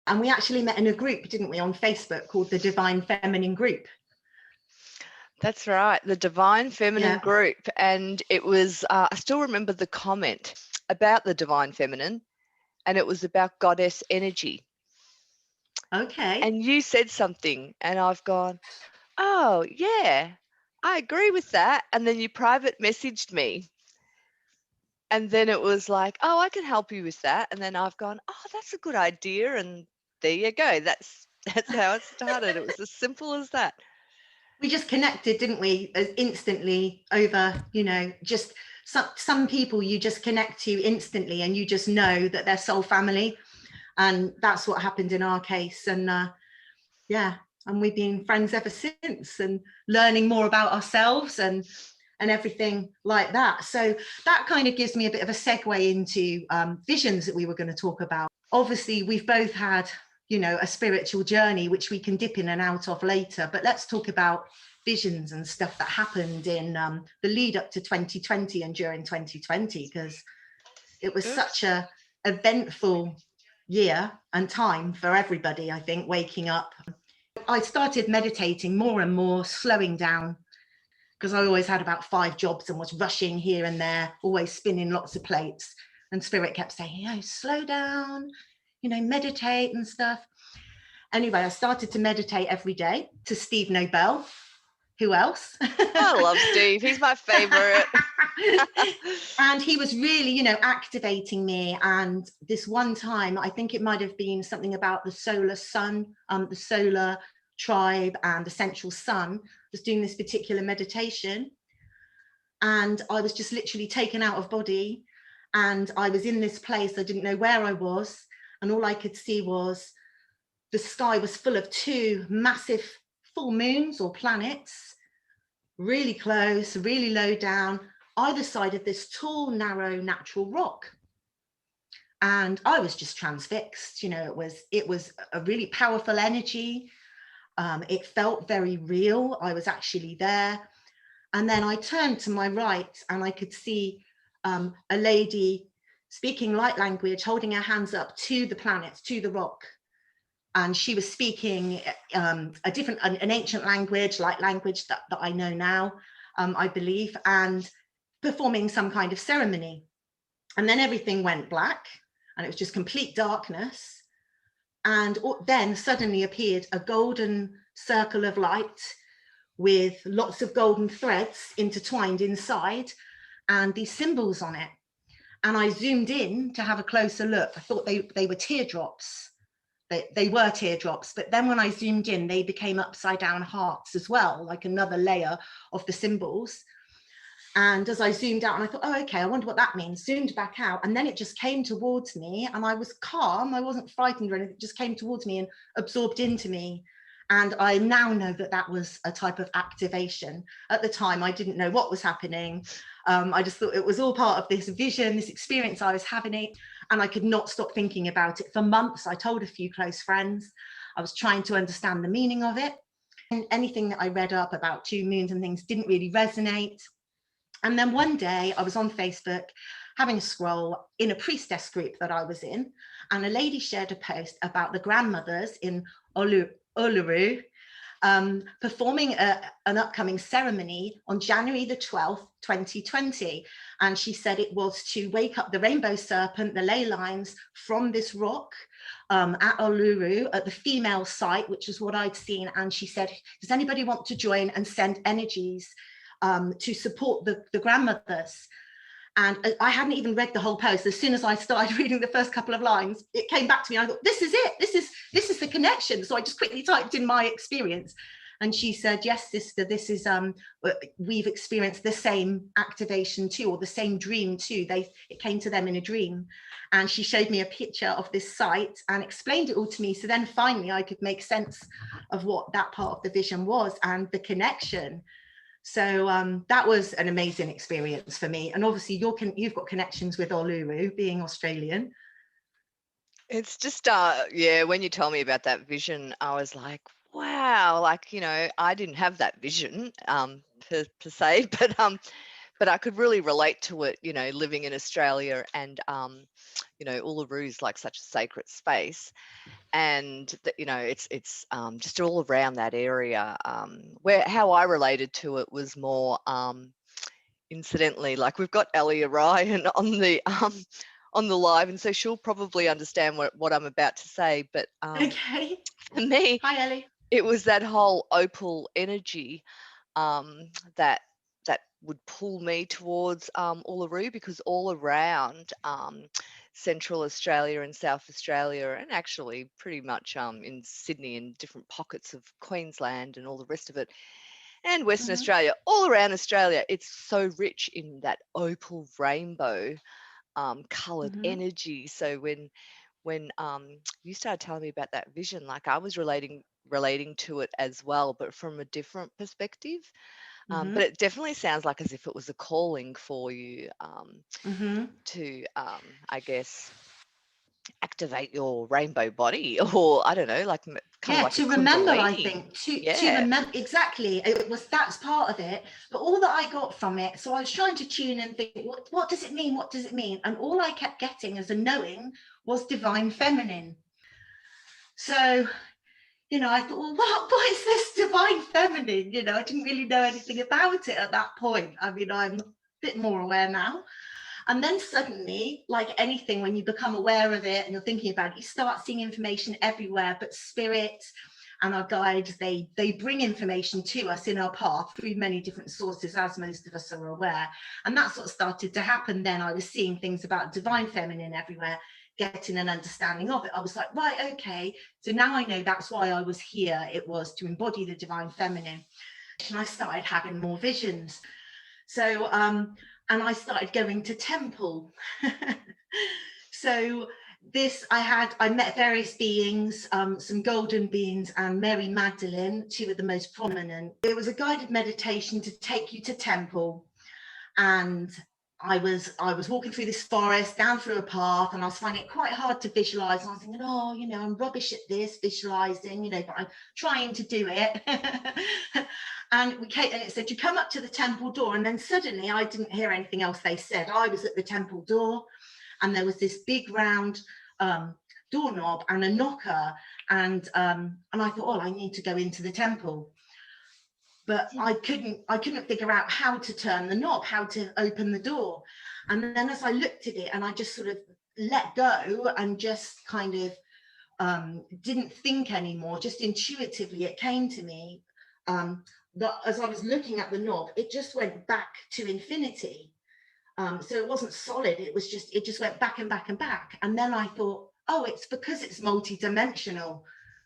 And we actually met in a group, didn't we, on Facebook called the Divine Feminine Group. That's right, the Divine Feminine Group. And it was, I still remember the comment about the Divine Feminine, and it was about goddess energy. Okay. And you said something, and I've gone, oh, yeah, I agree with that. And then you private messaged me. And then it was like, oh, I can help you with that. And then I've gone, oh, that's a good idea. And there you go. That's how it started. It was as simple as that. We just connected, didn't we, instantly over, you know, just some people you just connect to instantly and you just know that they're soul family. And that's what happened in our case. And and we've been friends ever since, and learning more about ourselves and everything like that. So that kind of gives me a bit of a segue into visions that we were going to talk about. Obviously, we've both had, you know, a spiritual journey, which we can dip in and out of later. But let's talk about visions and stuff that happened in the lead up to 2020 and during 2020, because it was such a eventful year and time for everybody, I think, waking up. I started meditating more and more, slowing down, because I always had about 5 jobs and was rushing here and there, always spinning lots of plates. And Spirit kept saying, you know, slow down, you know, meditate and stuff. Anyway, I started to meditate every day to Steve Nobel. Who else? I love Steve. He's my favorite. And he was really, you know, activating me. And this one time, I think it might have been something about the solar sun, the solar tribe and the central sun, was doing this particular meditation. And I was just literally taken out of body. And I was in this place. I didn't know where I was. And all I could see was the sky was full of 2 massive full moons or planets, really close, really low down, either side of this tall, narrow, natural rock. And I was just transfixed. You know, it was a really powerful energy. It felt very real. I was actually there. And then I turned to my right and I could see a lady speaking light language, holding her hands up to the planets, to the rock. And she was speaking an ancient language, light language that I know now, I believe, and performing some kind of ceremony. And then everything went black and it was just complete darkness. And then suddenly appeared a golden circle of light with lots of golden threads intertwined inside and these symbols on it. And I zoomed in to have a closer look. I thought they were teardrops. They were teardrops, but then when I zoomed in, they became upside down hearts as well, like another layer of the symbols. And as I zoomed out, and I thought, oh, okay, I wonder what that means. Zoomed back out, and then it just came towards me, and I was calm. I wasn't frightened or anything. It just came towards me and absorbed into me. And I now know that that was a type of activation. At the time, I didn't know what was happening. I just thought it was all part of this vision, this experience I was having, and I could not stop thinking about it for months. I told a few close friends. I was trying to understand the meaning of it. And anything that I read up about 2 moons and things didn't really resonate. And then one day I was on Facebook having a scroll in a priestess group that I was in, and a lady shared a post about the grandmothers in Uluru performing an upcoming ceremony on January the 12th, 2020. And she said it was to wake up the rainbow serpent, the ley lines from this rock at Uluru, at the female site, which is what I'd seen. And she said, does anybody want to join and send energies to support the grandmothers? And I hadn't even read the whole post. As soon as I started reading the first couple of lines, it came back to me. I thought, this is it. This is the connection. So I just quickly typed in my experience. And she said, yes, sister, this is, we've experienced the same activation too, or the same dream too. It came to them in a dream. And she showed me a picture of this site and explained it all to me. So then finally I could make sense of what that part of the vision was and the connection. So that was an amazing experience for me. And obviously you've got connections with Uluru, being Australian. It's just, when you told me about that vision, I was like, wow, like, you know, I didn't have that vision per se, but I could really relate to it, you know, living in Australia, and you know, Uluru is like such a sacred space, and that, you know, it's just all around that area. Where how I related to it was more incidentally, like we've got Ellie Ryan on the live, and so she'll probably understand what I'm about to say. But Okay. for me, Hi, Ellie. it was that whole opal energy that would pull me towards Uluru, because all around Central Australia and South Australia, and actually pretty much in Sydney and different pockets of Queensland and all the rest of it, and Western Mm-hmm. Australia, all around Australia, it's so rich in that opal rainbow coloured Mm-hmm. energy. So when you started telling me about that vision, like I was relating to it as well, but from a different perspective. Mm-hmm. But it definitely sounds like as if it was a calling for you Mm-hmm. to, I guess, activate your rainbow body, or I don't know, like kind of Yeah, like a to remember, I kundalini. think, to Yeah. remember, exactly. It was, that's part of it. But all that I got from it, so I was trying to tune and think, what does it mean? What does it mean? And all I kept getting as a knowing was divine feminine. So, you know, I thought, well, what is this divine feminine? You know, I didn't really know anything about it at that point. I mean, I'm a bit more aware now. And then suddenly, like anything, when you become aware of it and you're thinking about it, you start seeing information everywhere. But spirit and our guides, they bring information to us in our path through many different sources, as most of us are aware. And that's what started to happen then. I was seeing things about divine feminine everywhere, getting an understanding of it. I was like, right, okay. So now I know that's why I was here. It was to embody the divine feminine. And I started having more visions. So, and I started going to temple. So I met various beings, some golden beings and Mary Magdalene, two of the most prominent. It was a guided meditation to take you to temple. And I was walking through this forest, down through a path, and I was finding it quite hard to visualize. And I was thinking, oh, you know, I'm rubbish at this visualizing, you know, but I'm trying to do it. And it said, you come up to the temple door, and then suddenly I didn't hear anything else they said. I was at the temple door, and there was this big round doorknob and a knocker, and I thought, oh, I need to go into the temple. But I couldn't figure out how to turn the knob, how to open the door. And then as I looked at it, and I just sort of let go and just kind of didn't think anymore, just intuitively it came to me that as I was looking at the knob, it just went back to infinity. So it wasn't solid, it just went back and back and back. And then I thought, oh, it's because it's multidimensional.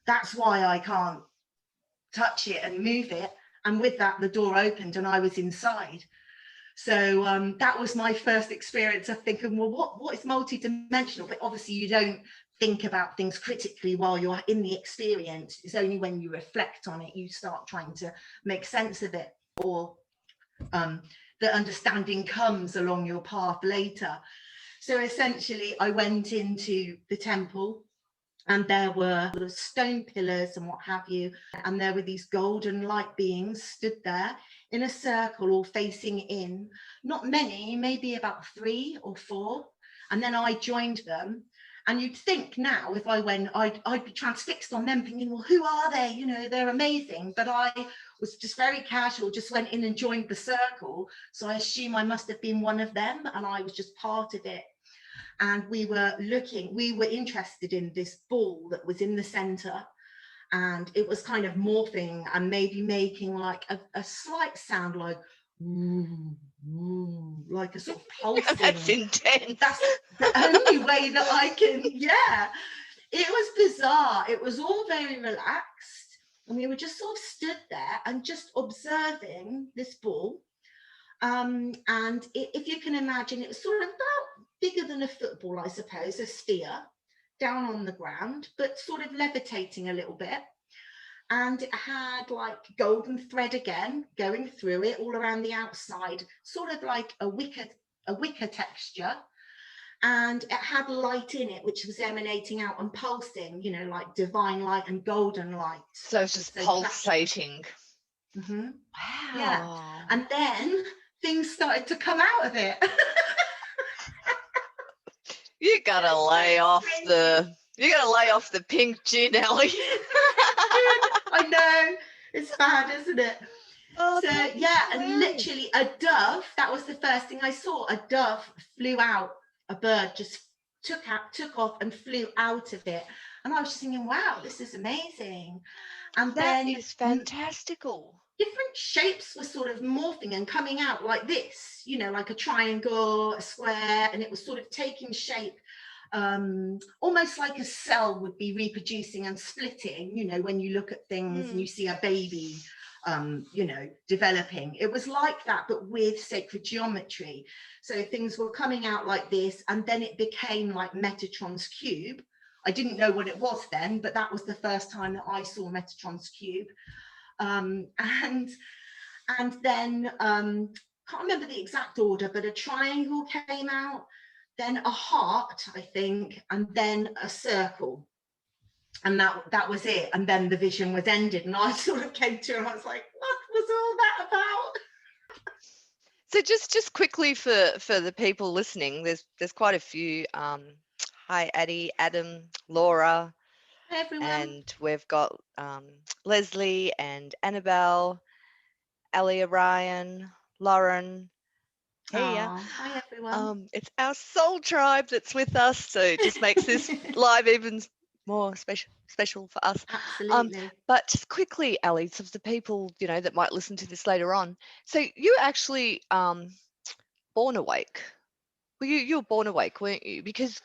That's why I can't touch it and move it. And with that, the door opened and I was inside. So that was my first experience of thinking, well, what is multidimensional? But obviously you don't think about things critically while you're in the experience. It's only when you reflect on it, you start trying to make sense of it, or the understanding comes along your path later. So essentially I went into the temple, and there were stone pillars and what have you, and there were these golden light beings stood there in a circle, all facing in. Not many, maybe about 3 or 4, and then I joined them. And you'd think now, if I went, I'd be transfixed on them, thinking, well, who are they? You know, they're amazing. But I was just very casual, just went in and joined the circle. So I assume I must have been one of them, and I was just part of it. And we were interested in this ball that was in the center, and it was kind of morphing and maybe making like a slight sound, like ooh, ooh, like a sort of pulsing. That's intense. That's the only way that I can, yeah. It was bizarre. It was all very relaxed, and we were just sort of stood there and just observing this ball. And if you can imagine, it was sort of about bigger than a football, I suppose, a sphere down on the ground, but sort of levitating a little bit. And it had like golden thread again going through it all around the outside, sort of like a wicker texture. And it had light in it, which was emanating out and pulsing, you know, like divine light and golden light. So it's just So pulsating. mm-hmm. Wow. Yeah. And then things started to come out of it. You gotta lay off the pink gin, Ellie. I know, it's bad, isn't it? Oh, So yeah, and literally a dove, that was the first thing I saw. A dove flew out, a bird just took off and flew out of it. And I was just thinking, wow, this is amazing. And that then is fantastical. different shapes were sort of morphing and coming out like this, you know, like a triangle, a square, and it was sort of taking shape, almost like a cell would be reproducing and splitting, you know, when you look at things and you see a baby, you know, developing. It was like that, but with sacred geometry. So things were coming out like this, and then it became like Metatron's cube. I didn't know what it was then, but that was the first time that I saw Metatron's cube. And then can't remember the exact order, but a triangle came out, then a heart, I think, and then a circle. And that was it. And then the vision was ended. And I sort of came to and I was like, what was all that about? So just quickly for the people listening, there's quite a few. Hi, Addie, Adam, Laura. Hi, everyone. And we've got Leslie and Annabelle, Alia, Ryan, Lauren. Hey, hi, everyone. It's our soul tribe that's with us, so it just makes this live even more special for us. Absolutely. But just quickly, Ali, so the people, you know, that might listen to this later on. So you actually born awake. Well, you were born awake, weren't you? Because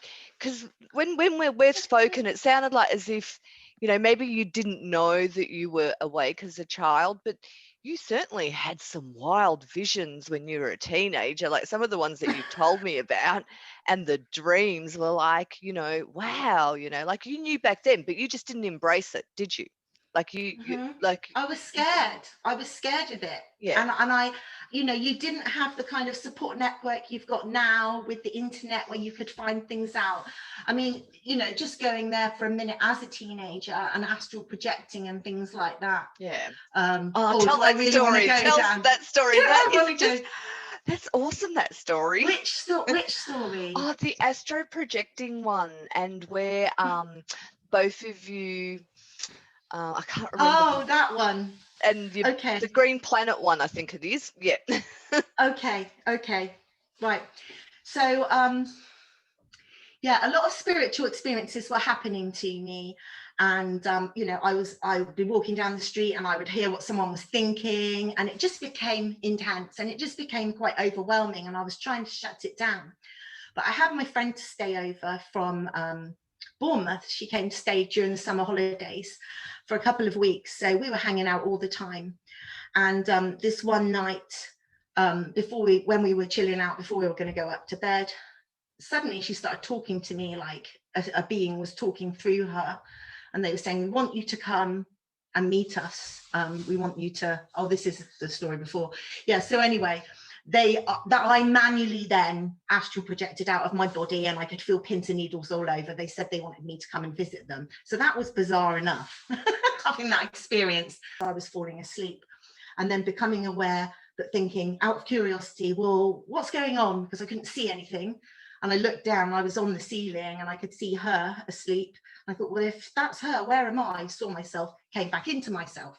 when we've spoken, it sounded like as if, you know, maybe you didn't know that you were awake as a child, but you certainly had some wild visions when you were a teenager, like some of the ones that you told me about, and the dreams were like, you know, wow, you know, like you knew back then, but you just didn't embrace it, did you? Like you like I was scared. I was scared of it. Yeah. And I, you know, you didn't have the kind of support network you've got now with the internet where you could find things out. I mean, you know, just going there for a minute as a teenager and astral projecting and things like that. Yeah. Tell that story. Tell that story. That's awesome, that story. Which story? Oh, the astro projecting one, and where both of you, I can't remember. Oh, that one. And okay. The Green Planet one, I think it is. Yeah. Okay. Right. So, yeah, a lot of spiritual experiences were happening to me. And, you know, I would be walking down the street and I would hear what someone was thinking, and it just became intense and it just became quite overwhelming. And I was trying to shut it down. But I had my friend to stay over from Bournemouth. She came to stay during the summer holidays for a couple of weeks. So we were hanging out all the time. And this one night, when we were chilling out, before we were going to go up to bed, suddenly she started talking to me like a being was talking through her. And they were saying, we want you to come and meet us. We want you to, this is the story before. Yeah, so anyway, that I manually then astral projected out of my body, and I could feel pins and needles all over. They said they wanted me to come and visit them. So that was bizarre enough, having that experience. I was falling asleep and then becoming aware, but thinking out of curiosity, well, what's going on? Because I couldn't see anything. And I looked down, I was on the ceiling and I could see her asleep. I thought, well, if that's her, where am I? Saw myself, came back into myself.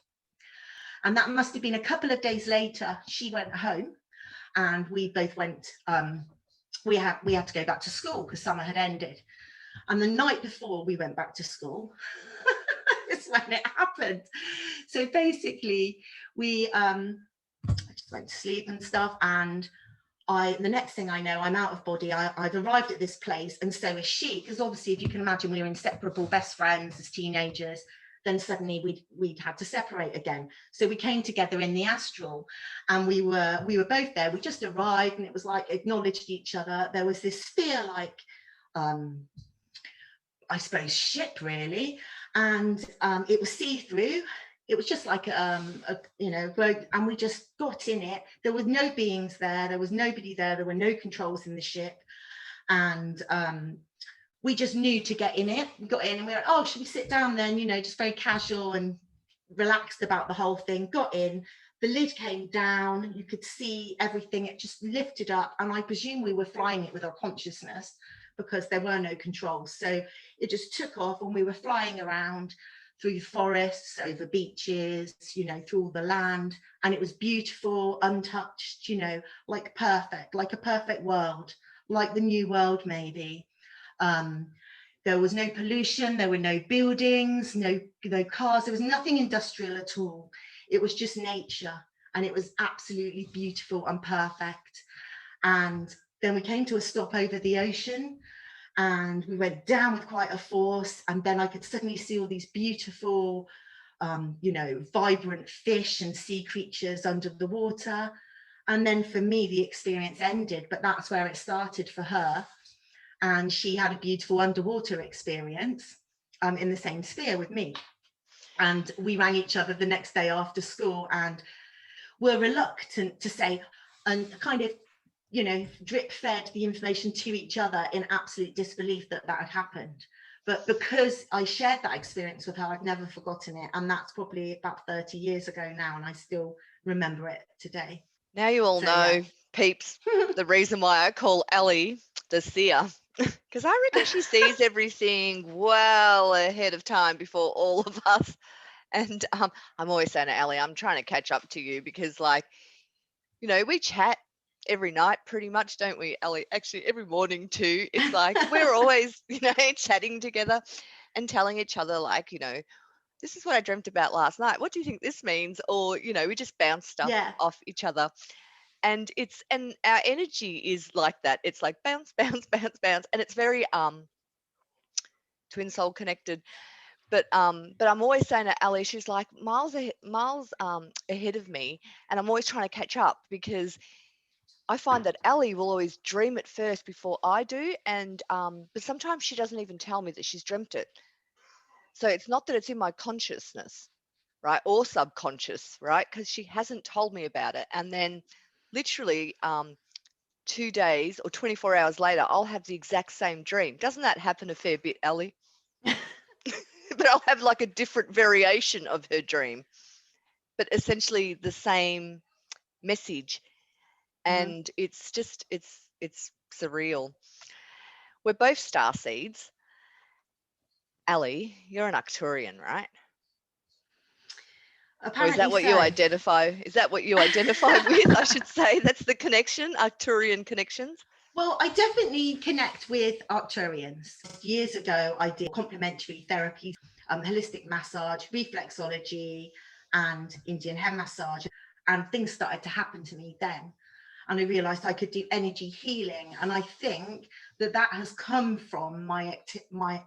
And that must have been a couple of days later. She went home and we both went, we had to go back to school because summer had ended. And the night before we went back to school, is when it happened. So basically we, I just went to sleep and stuff, and the next thing I know, I'm out of body. I've arrived at this place, and so is she, because obviously, if you can imagine, we were inseparable best friends as teenagers. Then suddenly we'd had to separate again. So we came together in the astral, and we were both there. We just arrived, and it was like acknowledged each other. There was this sphere, like I suppose ship really, and it was see-through. It was just like you know, and we just got in it. There was no beings there. There was nobody there. There were no controls in the ship, and we just knew to get in it. We got in, and we were like, oh, should we sit down then? You know, just very casual and relaxed about the whole thing. Got in. the lid came down, you could see everything, it just lifted up, and I presume we were flying it with our consciousness because there were no controls. So it just took off, and we were flying around through forests, over beaches, you know, through all the land, and it was beautiful, untouched, you know, like a perfect world, like the new world maybe. There was no pollution, there were no buildings, no cars, there was nothing industrial at all. It was just nature, and it was absolutely beautiful and perfect. And then we came to a stop over the ocean, and we went down with quite a force, and then I could suddenly see all these beautiful, you know, vibrant fish and sea creatures under the water. And then for me, the experience ended, but that's where it started for her. And she had a beautiful underwater experience in the same sphere with me. And we rang each other the next day after school, and were reluctant to say, and kind of, you know, drip fed the information to each other in absolute disbelief that that had happened. But because I shared that experience with her, I've never forgotten it. And that's probably about 30 years ago now, and I still remember it today. Now you all So, know, yeah. peeps, the reason why I call Ellie the seer. Because I reckon she sees everything well ahead of time before all of us. And I'm always saying to Ellie, I'm trying to catch up to you because, like, you know, we chat every night pretty much, don't we, Ellie? Actually, every morning too. It's like we're always, you know, chatting together and telling each other, like, you know, this is what I dreamt about last night. What do you think this means? Or, you know, we just bounce stuff Yeah. off each other. And our energy is like that. It's like bounce, bounce, bounce, bounce. And it's very twin soul connected. But I'm always saying to Ali, she's like miles ahead of me, and I'm always trying to catch up because I find that Ali will always dream it first before I do, and but sometimes she doesn't even tell me that she's dreamt it. So it's not that it's in my consciousness, right, or subconscious, right, because she hasn't told me about it, and then literally 2 days or 24 hours later, I'll have the exact same dream. Doesn't that happen a fair bit, Ali? But I'll have like a different variation of her dream, but essentially the same message. And it's just it's surreal. We're both star seeds. Ali, you're an Arcturian, right? Or is that Apparently what you so. identify? Is that what you identify with? I should say that's the connection, Arcturian connections. Well, I definitely connect with Arcturians. Years ago, I did complementary therapy, holistic massage, reflexology, and Indian head massage. And things started to happen to me then. And I realized I could do energy healing. And I think that that has come from my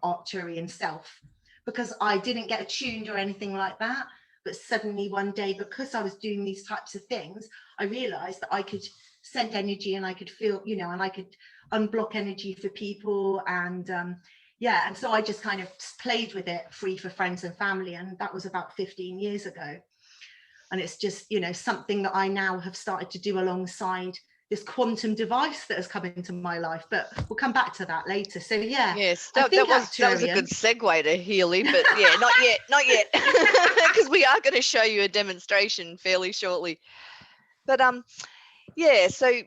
Arcturian self, because I didn't get attuned or anything like that. But suddenly one day, because I was doing these types of things, I realized that I could send energy, and I could feel, you know, and I could unblock energy for people. And yeah, and so I just kind of played with it free for friends and family. And that was about 15 years ago. And it's just, you know, something that I now have started to do alongside this quantum device that has come into my life, but we'll come back to that later. So yeah, Yes, I think that was a good Arcturian. segue to Healy, but yeah, not yet, not yet, because we are going to show you a demonstration fairly shortly. But yeah, so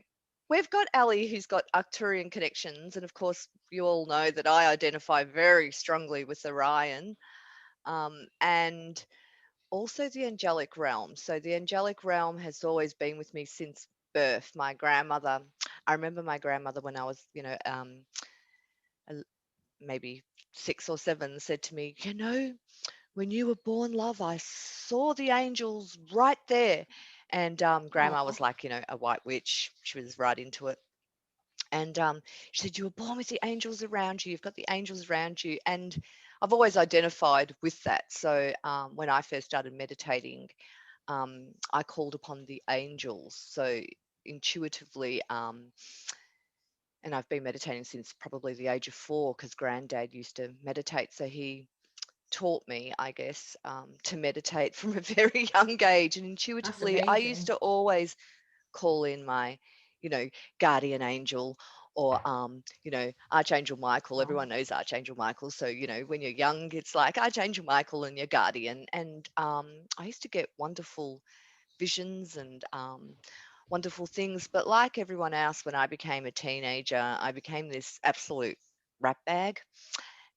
we've got Ali who's got Arcturian connections, and of course you all know that I identify very strongly with Orion, and also the angelic realm. So the angelic realm has always been with me since birth. My grandmother, I remember my grandmother when I was, you know, maybe 6 or 7, said to me, you know, when you were born, love, I saw the angels right there. And grandma Oh, was like, you know, a white witch. She was right into it. And she said, you were born with the angels around you. You've got the angels around you. And I've always identified with that. So when I first started meditating, I called upon the angels. So intuitively, and I've been meditating since probably the age of 4 because granddad used to meditate. So he taught me, I guess, to meditate from a very young age. And that's intuitively, I used amazing. to always call in my, you know, guardian angel or, you know, Archangel Michael. Oh, Everyone knows Archangel Michael. So, you know, when you're young, it's like Archangel Michael and your guardian. And I used to get wonderful visions and wonderful things. But like everyone else, when I became a teenager, I became this absolute rat bag.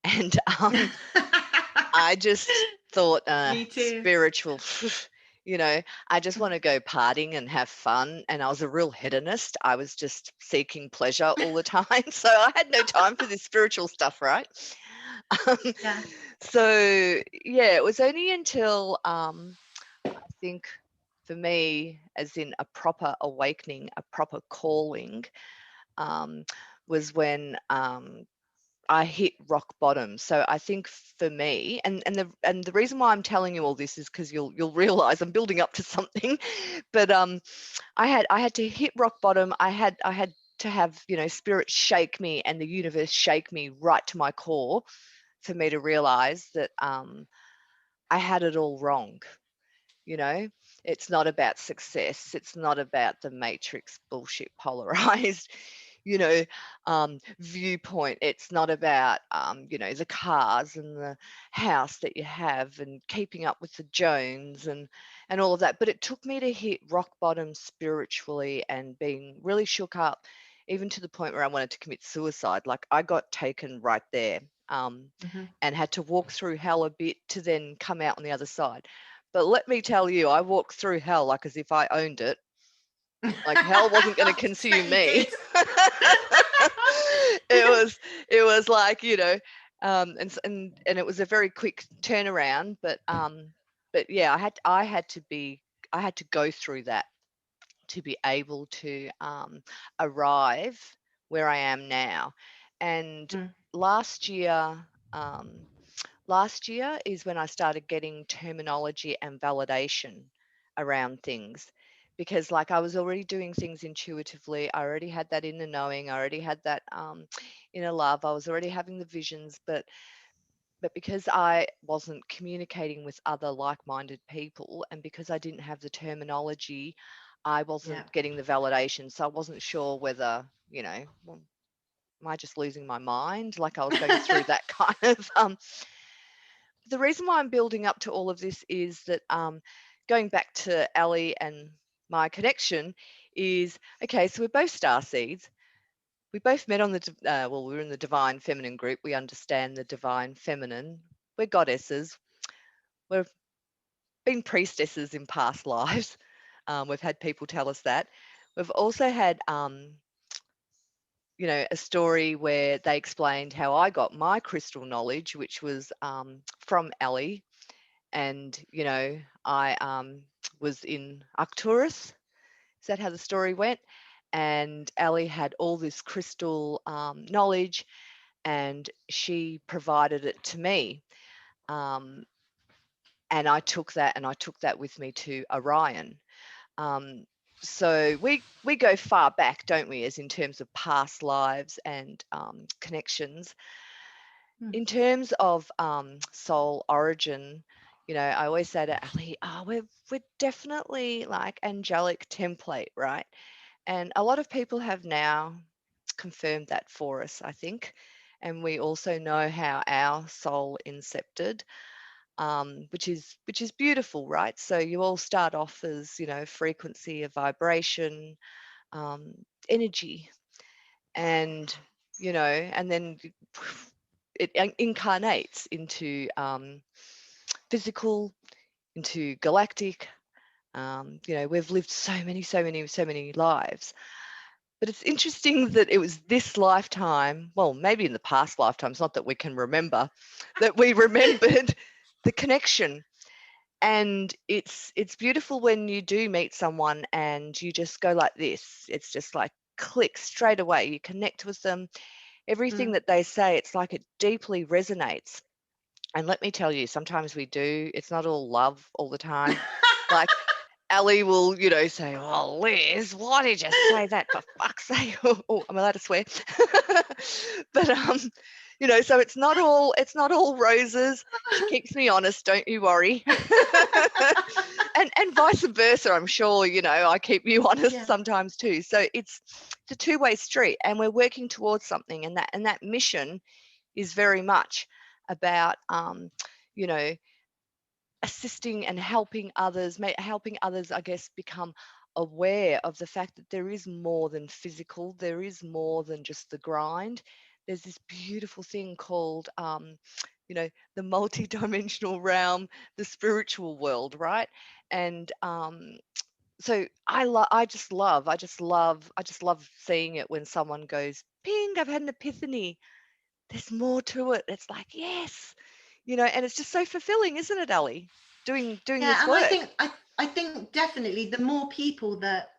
And I just thought, Me too. spiritual, I just want to go partying and have fun. And I was a real hedonist. I was just seeking pleasure all the time. So I had no time for this spiritual stuff, right? Yeah. So, yeah, it was only until I think for me, as in a proper awakening, a proper calling, was when I hit rock bottom. So I think for me, and the reason why I'm telling you all this is because you'll realize I'm building up to something. But I had to hit rock bottom. I had to have spirit shake me and the universe shake me right to my core for me to realize that I had it all wrong. It's not about success. It's not about the matrix bullshit polarized you know viewpoint. It's not about the cars and the house that you have and keeping up with the Jones and all of that. But it took me to hit rock bottom spiritually and being really shook up, even to the point where I wanted to commit suicide. Like, I got taken right there, and had to walk through hell a bit to then come out on the other side. But let me tell you, I walked through hell like as if I owned it. Like, hell wasn't going to consume You me. did. it was like, and it was a very quick turnaround. But yeah, I had to go through that to be able to arrive where I am now. And Mm. last year, last year is when I started getting terminology and validation around things, because like I was already doing things intuitively. I already had that inner knowing. I already had that inner love. I was already having the visions, but because I wasn't communicating with other like-minded people, and because I didn't have the terminology, I Yeah. wasn't getting the validation. So I wasn't sure whether, well, am I just losing my mind? Like, I was going through that kind of the reason why I'm building up to all of this is that going back to Ali and my connection is, okay, so we're both starseeds. We both met on the, well, we're in the divine feminine group. We understand the divine feminine. We're goddesses. We've been priestesses in past lives. We've had people tell us that. We've also had, a story where they explained how I got my crystal knowledge, which was from Ali. And I was in Arcturus. Is that how the story went? And Ali had all this crystal knowledge, and she provided it to me. And I took that with me to Orion. So we go far back, don't we, as in terms of past lives and connections. In terms of soul origin, I always say to Ali, we're definitely like angelic template, right? And a lot of people have now confirmed that for us, I think. And we also know how our soul incepted, which is beautiful, right? So you all start off as, frequency, a vibration, energy, and and then it incarnates into physical, into galactic. We've lived so many lives. But it's interesting that it was this lifetime, well, maybe in the past lifetimes, not that we can remember, that we remembered the connection. And it's beautiful when you do meet someone and you just go like this. It's just like click straight away. You connect with them. Everything that they say, it's like it deeply resonates. And let me tell you, sometimes we do. It's not all love all the time. Like, Ali will, say, "Oh, Liz, why did you say that, for fuck's sake?" Oh, I'm allowed to swear. But so it's not all roses. She keeps me honest, don't you worry. and vice versa, I'm sure, I keep you honest sometimes too. So it's a two-way street, and we're working towards something, and that mission is very much about assisting and helping others, I guess, become aware of the fact that there is more than physical, there is more than just the grind. There's this beautiful thing called, the multi-dimensional realm, the spiritual world, right? And so I just love seeing it when someone goes, ping, I've had an epiphany. There's more to it. It's like, yes, and it's just so fulfilling, isn't it, Ali? Doing Yeah, this and I work. think I think definitely the more people that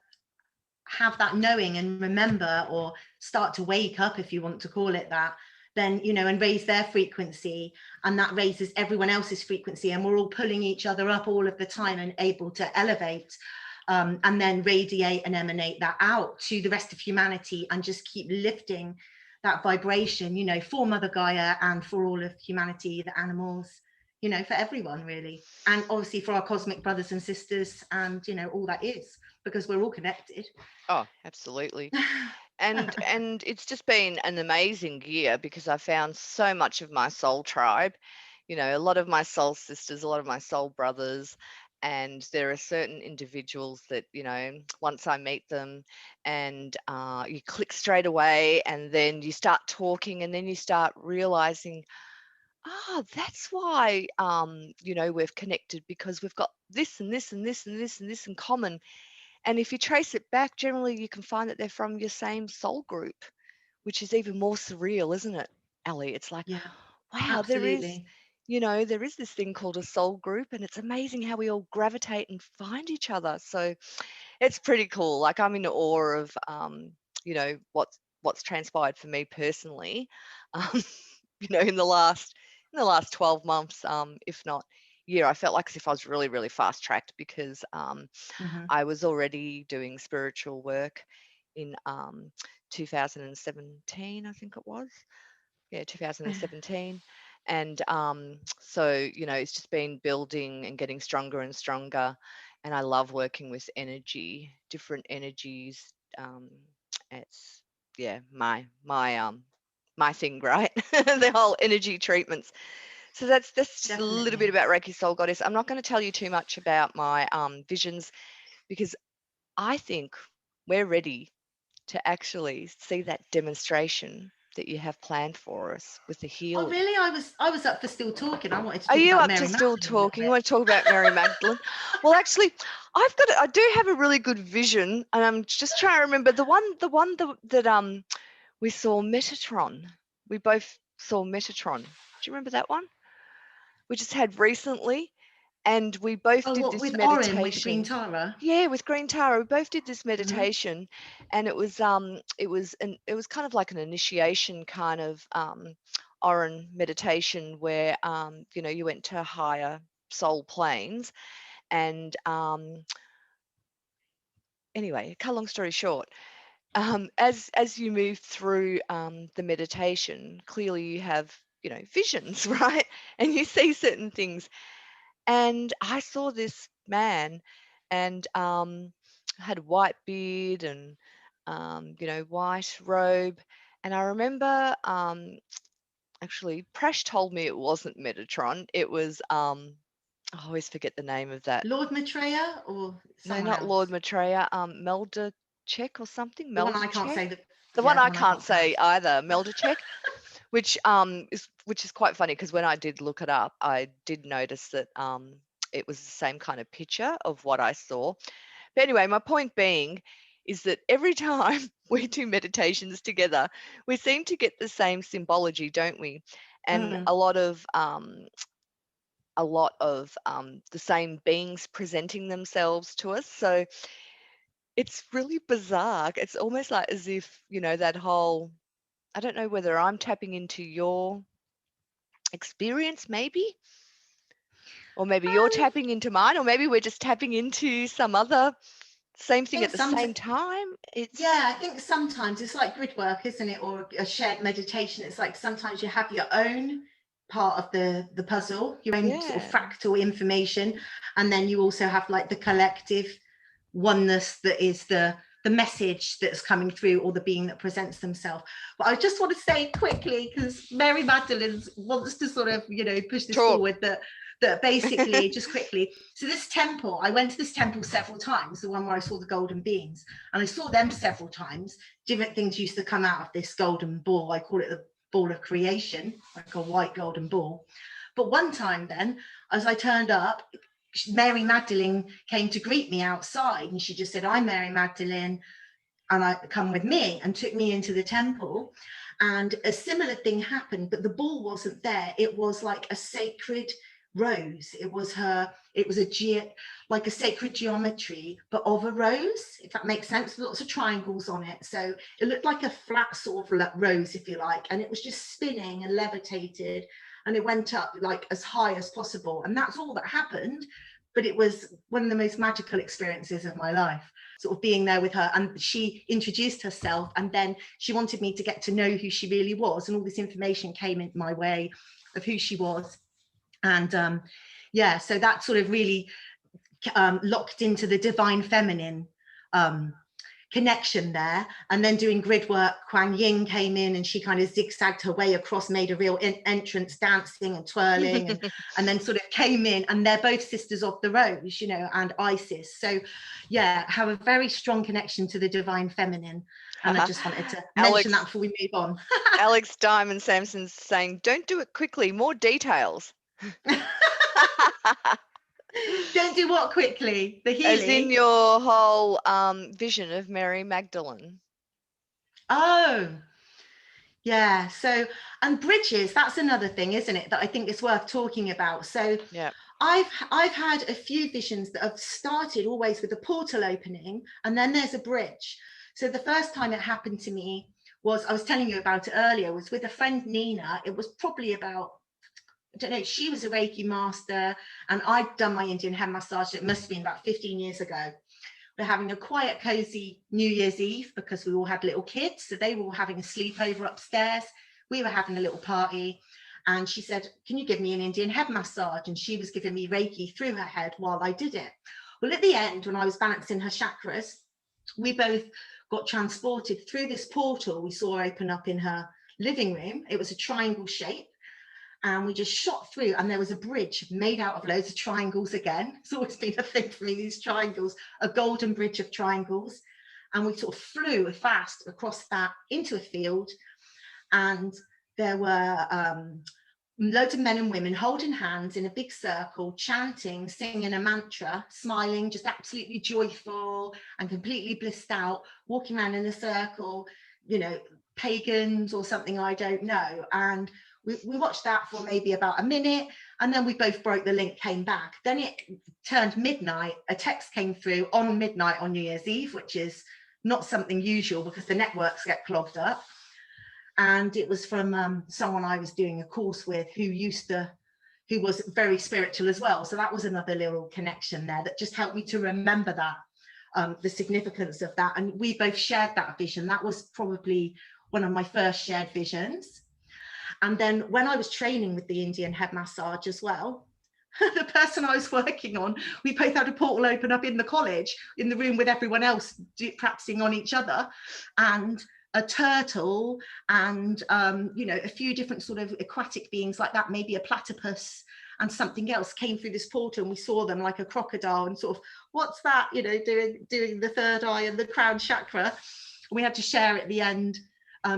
have that knowing and remember, or start to wake up, if you want to call it that, then, and raise their frequency, and that raises everyone else's frequency, and we're all pulling each other up all of the time and able to elevate, and then radiate and emanate that out to the rest of humanity, and just keep lifting that vibration, for Mother Gaia and for all of humanity, the animals, for everyone really, and obviously for our cosmic brothers and sisters, and all that is, because we're all connected. Oh, absolutely. And it's just been an amazing year because I found so much of my soul tribe, a lot of my soul sisters, a lot of my soul brothers. And there are certain individuals that, once I meet them and you click straight away, and then you start talking, and then you start realizing, that's why, we've connected, because we've got this and this and this and this and this in common. And if you trace it back, generally you can find that they're from your same soul group, which is even more surreal, isn't it, Ali? It's like, Yeah, wow, absolutely. there is this thing called a soul group, and it's amazing how we all gravitate and find each other. So it's pretty cool. Like, I'm in awe of, what's transpired for me personally, um, in the last 12 months, if not year. I felt like as if I was really, really fast tracked, because Hmm. I was already doing spiritual work in 2017, I think it was. Yeah, 2017. And so, it's just been building and getting stronger and stronger. And I love working with energy, different energies. Um, it's, yeah, my thing, right? The whole energy treatments. So that's just a little bit Definitely. about Reiki Soul Goddess. I'm not going to tell you too much about my visions, because I think we're ready to actually see that demonstration that you have planned for us with the Oh, healing. really? I was up for still talking. I wanted to Are talk you about up to Mary still Magdalene a little talking? You bit. want to talk about Mary Magdalene? Well, actually, I do have a really good vision, and I'm just trying to remember the one that we saw Metatron. We both saw Metatron. Do you remember that one? We just had recently, and we both Oh, did what, this with Orin with the green meditation. Tara? Yeah, with Green Tara, we both did this Hmm. meditation, and it was kind of like an initiation kind of Orin meditation, where you went to higher soul planes. And anyway, cut a long story short, as you move through the meditation, clearly you have visions, right? And you see certain things. And I saw this man, and had a white beard and white robe. And I remember, actually, Prash told me it wasn't Metatron. It was, I always forget the name of that. Lord Maitreya or No, someone not Lord else? Maitreya. Meldachek or something. The one I can't Meldachek. say. The one Yeah, the I one I can't can't say pronounce. either. Meldachek. Which is quite funny, because when I did look it up, I did notice that it was the same kind of picture of what I saw. But anyway, my point being is that every time we do meditations together, we seem to get the same symbology, don't we? And Mm. a lot of the same beings presenting themselves to us. So it's really bizarre. It's almost like as if, that whole, I don't know whether I'm tapping into your experience, maybe, or maybe you're Um, tapping into mine, or maybe we're just tapping into some other same I thing think at the some. same time. Yeah, I think sometimes it's like grid work, isn't it, or a shared meditation. It's like sometimes you have your own part of the puzzle, your own sort of Yeah, fractal information, and then you also have like the collective oneness that is the message that's coming through, or the being that presents themselves. But I just want to say quickly, because Mary Magdalene wants to sort of push this talk. forward, that that basically, just quickly, so this temple, I went to this temple several times, the one where I saw the golden beings, and I saw them several times. Different things used to come out of this golden ball. I call it the ball of creation, like a white golden ball. But one time then, as I turned up, Mary Magdalene came to greet me outside, and she just said, "I'm Mary Magdalene, and I come with me," and took me into the temple. And a similar thing happened, but the ball wasn't there. It was like a sacred rose. It was like a sacred geometry, but of a rose, if that makes sense, with lots of triangles on it. So it looked like a flat sort of rose, if you like, and it was just spinning and levitated, and it went up like as high as possible. And that's all that happened. But it was one of the most magical experiences of my life, sort of being there with her. And she introduced herself, and then she wanted me to get to know who she really was. And all this information came in my way of who she was. And yeah, so that sort of really locked into the divine feminine connection there. And then doing grid work, Kuan Yin came in, and she kind of zigzagged her way across, made a real entrance, dancing and twirling, and then sort of came in. And they're both sisters of the rose, you know, and Isis. So yeah, have a very strong connection to the divine feminine. And I just wanted to mention that before we move on. Alex Diamond Sampson's saying, "Don't do it quickly, more details." Don't do what quickly? The Healy? As in your whole vision of Mary Magdalene. Oh, yeah. So, and bridges, that's another thing, isn't it, that I think is worth talking about. So yeah, I've had a few visions that have started always with a portal opening, and then there's a bridge. So the first time it happened to me was, I was telling you about it earlier, was with a friend, Nina. It was probably about, I don't know, she was a Reiki master, and I'd done my Indian head massage. It must have been about 15 years ago. We're having a quiet, cozy New Year's Eve because we all had little kids. So they were all having a sleepover upstairs. We were having a little party. And she said, "Can you give me an Indian head massage?" And she was giving me Reiki through her head while I did it. Well, at the end, when I was balancing her chakras, we both got transported through this portal we saw open up in her living room. It was a triangle shape. And we just shot through, and there was a bridge made out of loads of triangles again. It's always been a thing for me, these triangles, a golden bridge of triangles. And we sort of flew fast across that into a field. And there were loads of men and women holding hands in a big circle, chanting, singing a mantra, smiling, just absolutely joyful and completely blissed out, walking around in a circle, you know, pagans or something, I don't know. And we watched that for maybe about a minute, and then we both broke the link, came back. Then it turned midnight. A text came through on midnight on New Year's Eve, which is not something usual because the networks get clogged up. And it was from someone I was doing a course with who was very spiritual as well. So that was another little connection there that just helped me to remember that, the significance of that. And we both shared that vision. That was probably one of my first shared visions. And then when I was training with the Indian head massage as well, the person I was working on, we both had a portal open up in the college, in the room with everyone else practicing on each other. And a turtle and, you know, a few different sort of aquatic beings like that, maybe a platypus and something else came through this portal, and we saw them like a crocodile and sort of, what's that, you know, doing the third eye and the crown chakra. And we had to share at the end,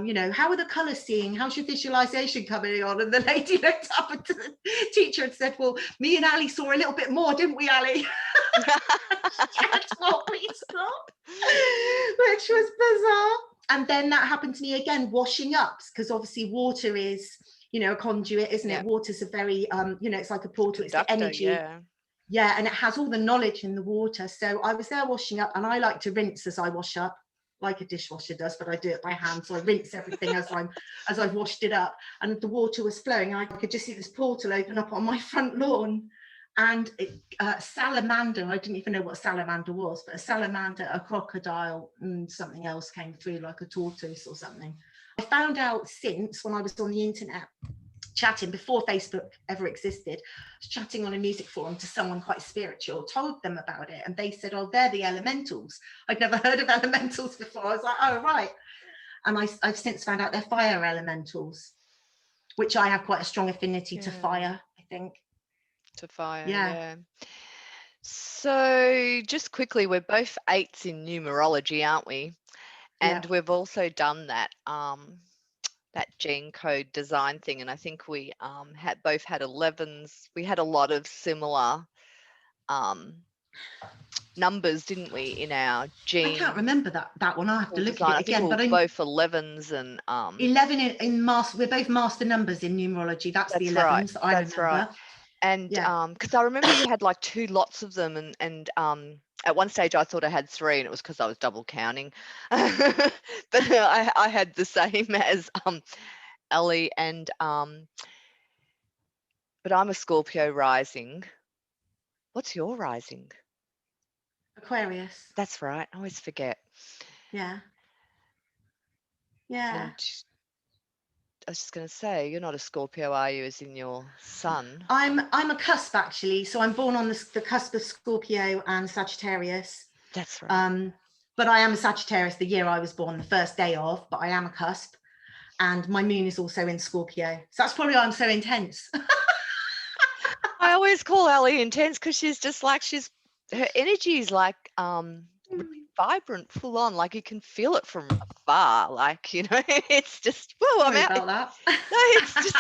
you know, how are the colours seeing? How's your visualization coming on? And the lady looked up at the teacher and said, "Well, me and Ali saw a little bit more, didn't we, Ali?" Please stop. Which was bizarre. And then that happened to me again, washing up, because obviously water is, you know, a conduit, isn't it? Water's a very, you know, it's like a portal, it's the energy. Yeah, and it has all the knowledge in the water. So I was there washing up, and I like to rinse as I wash up, like a dishwasher does, but I do it by hand. So I rinse everything as I've washed it up, and the water was flowing. I could just see this portal open up on my front lawn, and salamander, I didn't even know what a salamander was, but a salamander, a crocodile, and something else came through, like a tortoise or something. I found out since, when I was on the internet chatting, before Facebook ever existed, I was chatting on a music forum to someone quite spiritual, told them about it, and they said, "Oh, they're the elementals." I'd never heard of elementals before. I was like, "Oh, right." And I've since found out they're fire elementals, which I have quite a strong affinity to fire, I think. to fire. Yeah. Yeah. So just quickly, we're both 8s in numerology, aren't we? And Yeah. we've also done that that gene code design thing, and I think we had both had 11s. We had a lot of similar numbers, didn't we, in our I gene can't remember that one. I'll have to look at design? it I think we again. were But both 11s, and 11 in master. We're both master numbers in numerology. That's the that's right. 11s that I That's right. remember. And Yeah. because I remember you had like 2 lots of them, and at one stage I thought I had 3, and it was because I was double counting. But I had the same as Ellie, and but I'm a Scorpio rising. What's your rising? Aquarius. That's right. I always forget. Yeah. Yeah. And I was just going to say, you're not a Scorpio, are you, as in your sun? I'm a cusp, actually. So I'm born on the cusp of Scorpio and Sagittarius. That's right. But I am a Sagittarius the year I was born, the first day of, but I am a cusp. And my moon is also in Scorpio. So that's probably why I'm so intense. I always call Ellie intense because she's just like, her energy is like really vibrant, full on, like you can feel it from afar, like, you know. It's just, whoa, I'm Sorry out. about that. No, it's just,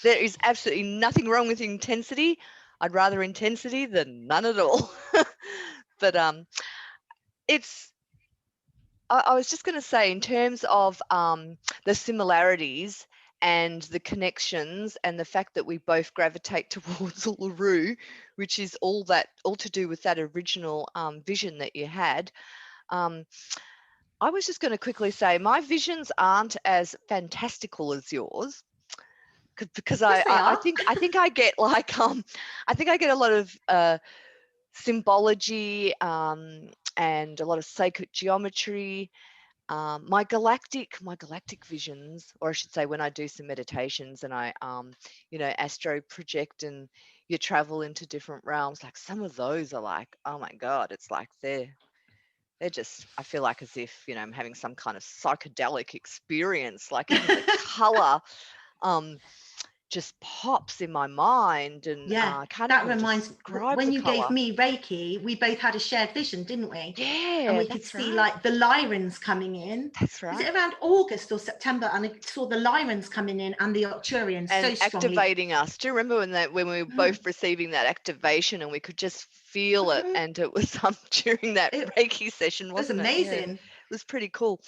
there is absolutely nothing wrong with intensity. I'd rather intensity than none at all. But it's, I was just going to say, in terms of the similarities and the connections and the fact that we both gravitate towards Uluru, which is all to do with that original vision that you had. I was just going to quickly say my visions aren't as fantastical as yours, because Yes, they I are. think I get like I think I get a lot of symbology and a lot of sacred geometry. My galactic visions, or I should say, when I do some meditations and I astro project and you travel into different realms, like some of those are like, oh my god, it's like they're just, I feel like as if, I'm having some kind of psychedelic experience, like even the color just pops in my mind, and Yeah, I can't that even reminds describe when the you gave color. me Reiki, we both had a shared vision, didn't we? And Yeah, we could that's see right. like the Lyrans coming in. That's Was right. it around August or September? And I saw the Lyrans coming in and the Arcturians And so strongly. activating us. Do you remember when we were both receiving that activation and we could just feel it? Mhm. And it was during that It Reiki session, was wasn't it? Yeah, it amazing. was pretty cool.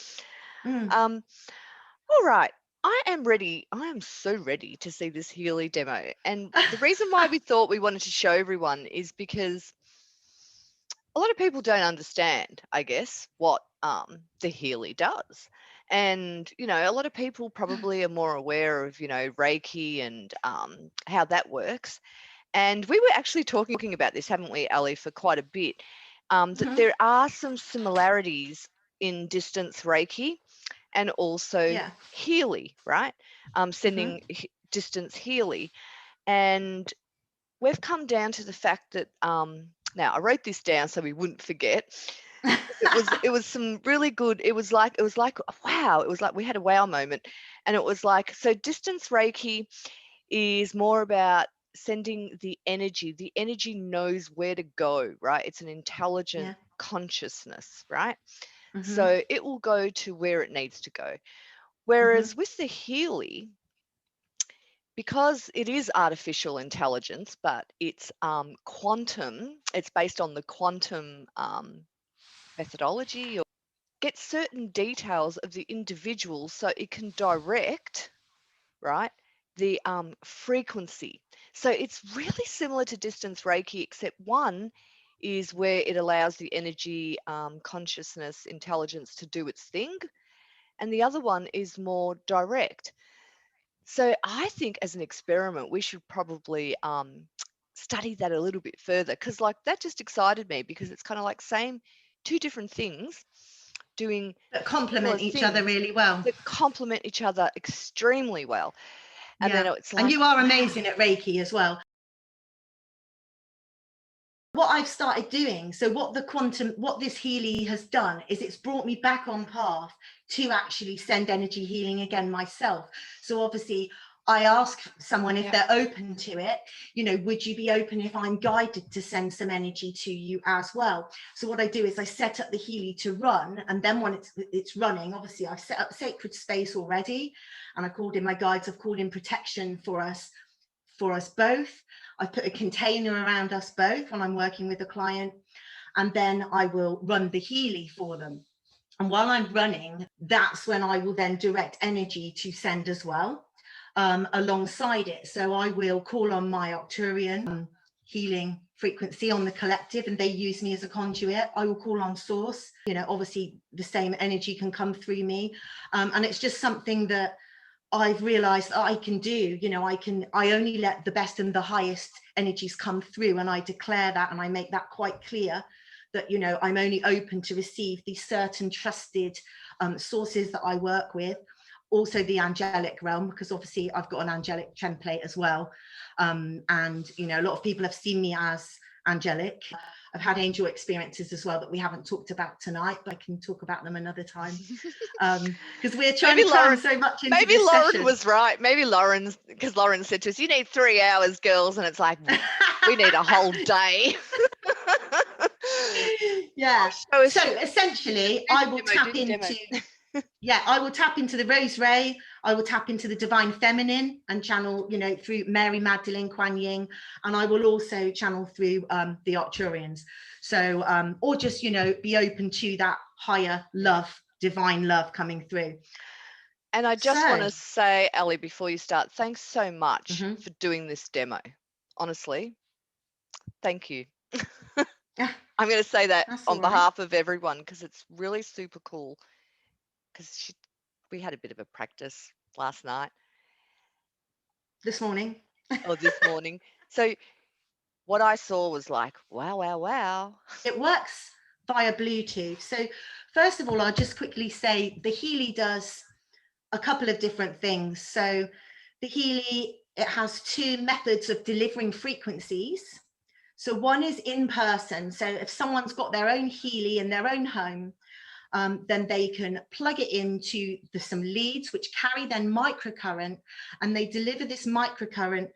Mm. All right. I am ready. I am so ready to see this Healy demo. And the reason why we thought we wanted to show everyone is because a lot of people don't understand, I guess, what the Healy does. And, a lot of people probably are more aware of, Reiki and how that works. And we were actually talking about this, haven't we, Ali, for quite a bit, that Mhm. there are some similarities in distance Reiki and also Yeah. Healy, right? Mhm. Sending distance Healy. And we've come down to the fact that, now I wrote this down so we wouldn't forget. It was some really good, it was like wow, it was like we had a wow moment. And it was like, so distance Reiki is more about sending the energy knows where to go, right? It's an intelligent Yeah. consciousness, right? Mhm. So it will go to where it needs to go. Mhm. Whereas with the Healy, because it is artificial intelligence, but it's quantum, it's based on the quantum methodology, or get certain details of the individual so it can direct, right, the frequency. So it's really similar to distance Reiki, except one is where it allows the energy, consciousness, intelligence to do its thing, and the other one is more direct. So I think as an experiment, we should probably study that a little bit further, because like that just excited me, because it's kind of like same two different things doing That similar complement each other things really well. that complement each other extremely well. And then Yeah. it's And like, you are wow, amazing at Reiki as well. What I've started doing, so what this Healy has done is it's brought me back on path to actually send energy healing again myself. So obviously I ask someone if they're open to it, you know, would you be open if I'm guided to send some energy to you as well? So what I do is I set up the Healy to run, and then when it's running, obviously I've set up sacred space already, and I've called in my guides, I've called in protection for us both. I've put a container around us both when I'm working with a client, and then I will run the Healy for them. And while I'm running, that's when I will then direct energy to send as well. Alongside it. So I will call on my Arcturian healing frequency on the collective, and they use me as a conduit. I will call on source, you know, obviously the same energy can come through me. And it's just something that I've realized I can do. You know, I only let the best and the highest energies come through, and I declare that, and I make that quite clear that, you know, I'm only open to receive these certain trusted sources that I work with. Also the angelic realm, because obviously I've got an angelic template as well. And, you know, a lot of people have seen me as angelic. I've had angel experiences as well that we haven't talked about tonight, but I can talk about them another time. Because we're trying to cram so much into maybe this Lauren session. was right. Maybe because Lauren said to us, you need 3 hours, girls. And it's like, we need a whole day. Yeah. So essentially, I will tap into... Yeah, I will tap into the Rose Ray, I will tap into the Divine Feminine and channel, you know, through Mary Magdalene, Kuan Yin, and I will also channel through the Arcturians. So, or just, you know, be open to that higher love, divine love coming through. And I just want to say, Ellie, before you start, thanks so much for doing this demo. Honestly, thank you. I'm going to say that on behalf of everyone, because it's really super cool. Because we had a bit of a practice last night. This morning. This morning. So what I saw was like, wow, wow, wow. It works via Bluetooth. So first of all, I'll just quickly say the Healy does a couple of different things. So the Healy, it has 2 methods of delivering frequencies. So one is in person. So if someone's got their own Healy in their own home, then they can plug it into some leads which carry then microcurrent, and they deliver this microcurrent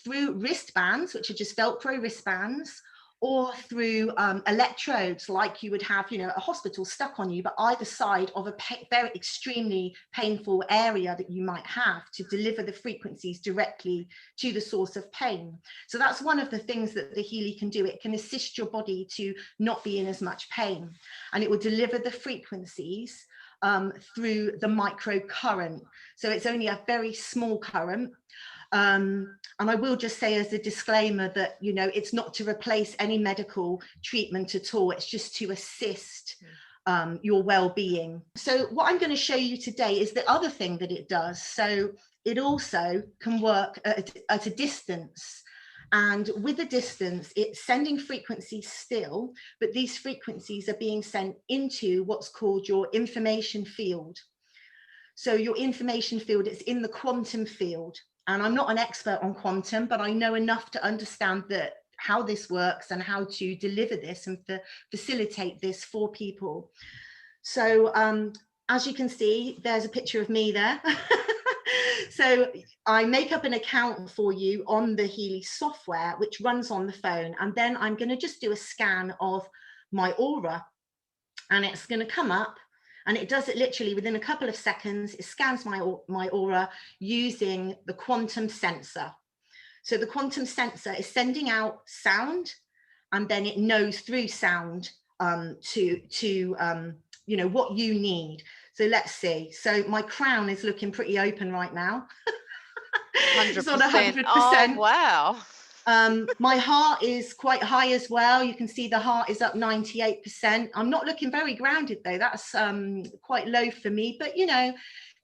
through wristbands, which are just Velcro wristbands, or through electrodes like you would have, you know, a hospital stuck on you, but either side of a very extremely painful area that you might have, to deliver the frequencies directly to the source of pain. So that's one of the things that the Healy can do. It can assist your body to not be in as much pain, and it will deliver the frequencies through the microcurrent. So it's only a very small current. And I will just say as a disclaimer that, you know, it's not to replace any medical treatment at all. It's just to assist your well-being. So what I'm going to show you today is the other thing that it does. So it also can work at a distance. And with a distance, it's sending frequencies still, but these frequencies are being sent into what's called your information field. So your information field is in the quantum field. And I'm not an expert on quantum, but I know enough to understand that how this works and how to deliver this and facilitate this for people. So as you can see, there's a picture of me there. So I make up an account for you on the Healy software, which runs on the phone. And then I'm going to just do a scan of my aura, and it's going to come up. And it does it literally within a couple of seconds. It scans my aura using the quantum sensor. So the quantum sensor is sending out sound, and then it knows through sound to you know, what you need. So let's see. So my crown is looking pretty open right now. 100%. It's on 100%. Oh, wow. My heart is quite high as well. You can see the heart is up 98%. I'm not looking very grounded though. That's quite low for me. But you know,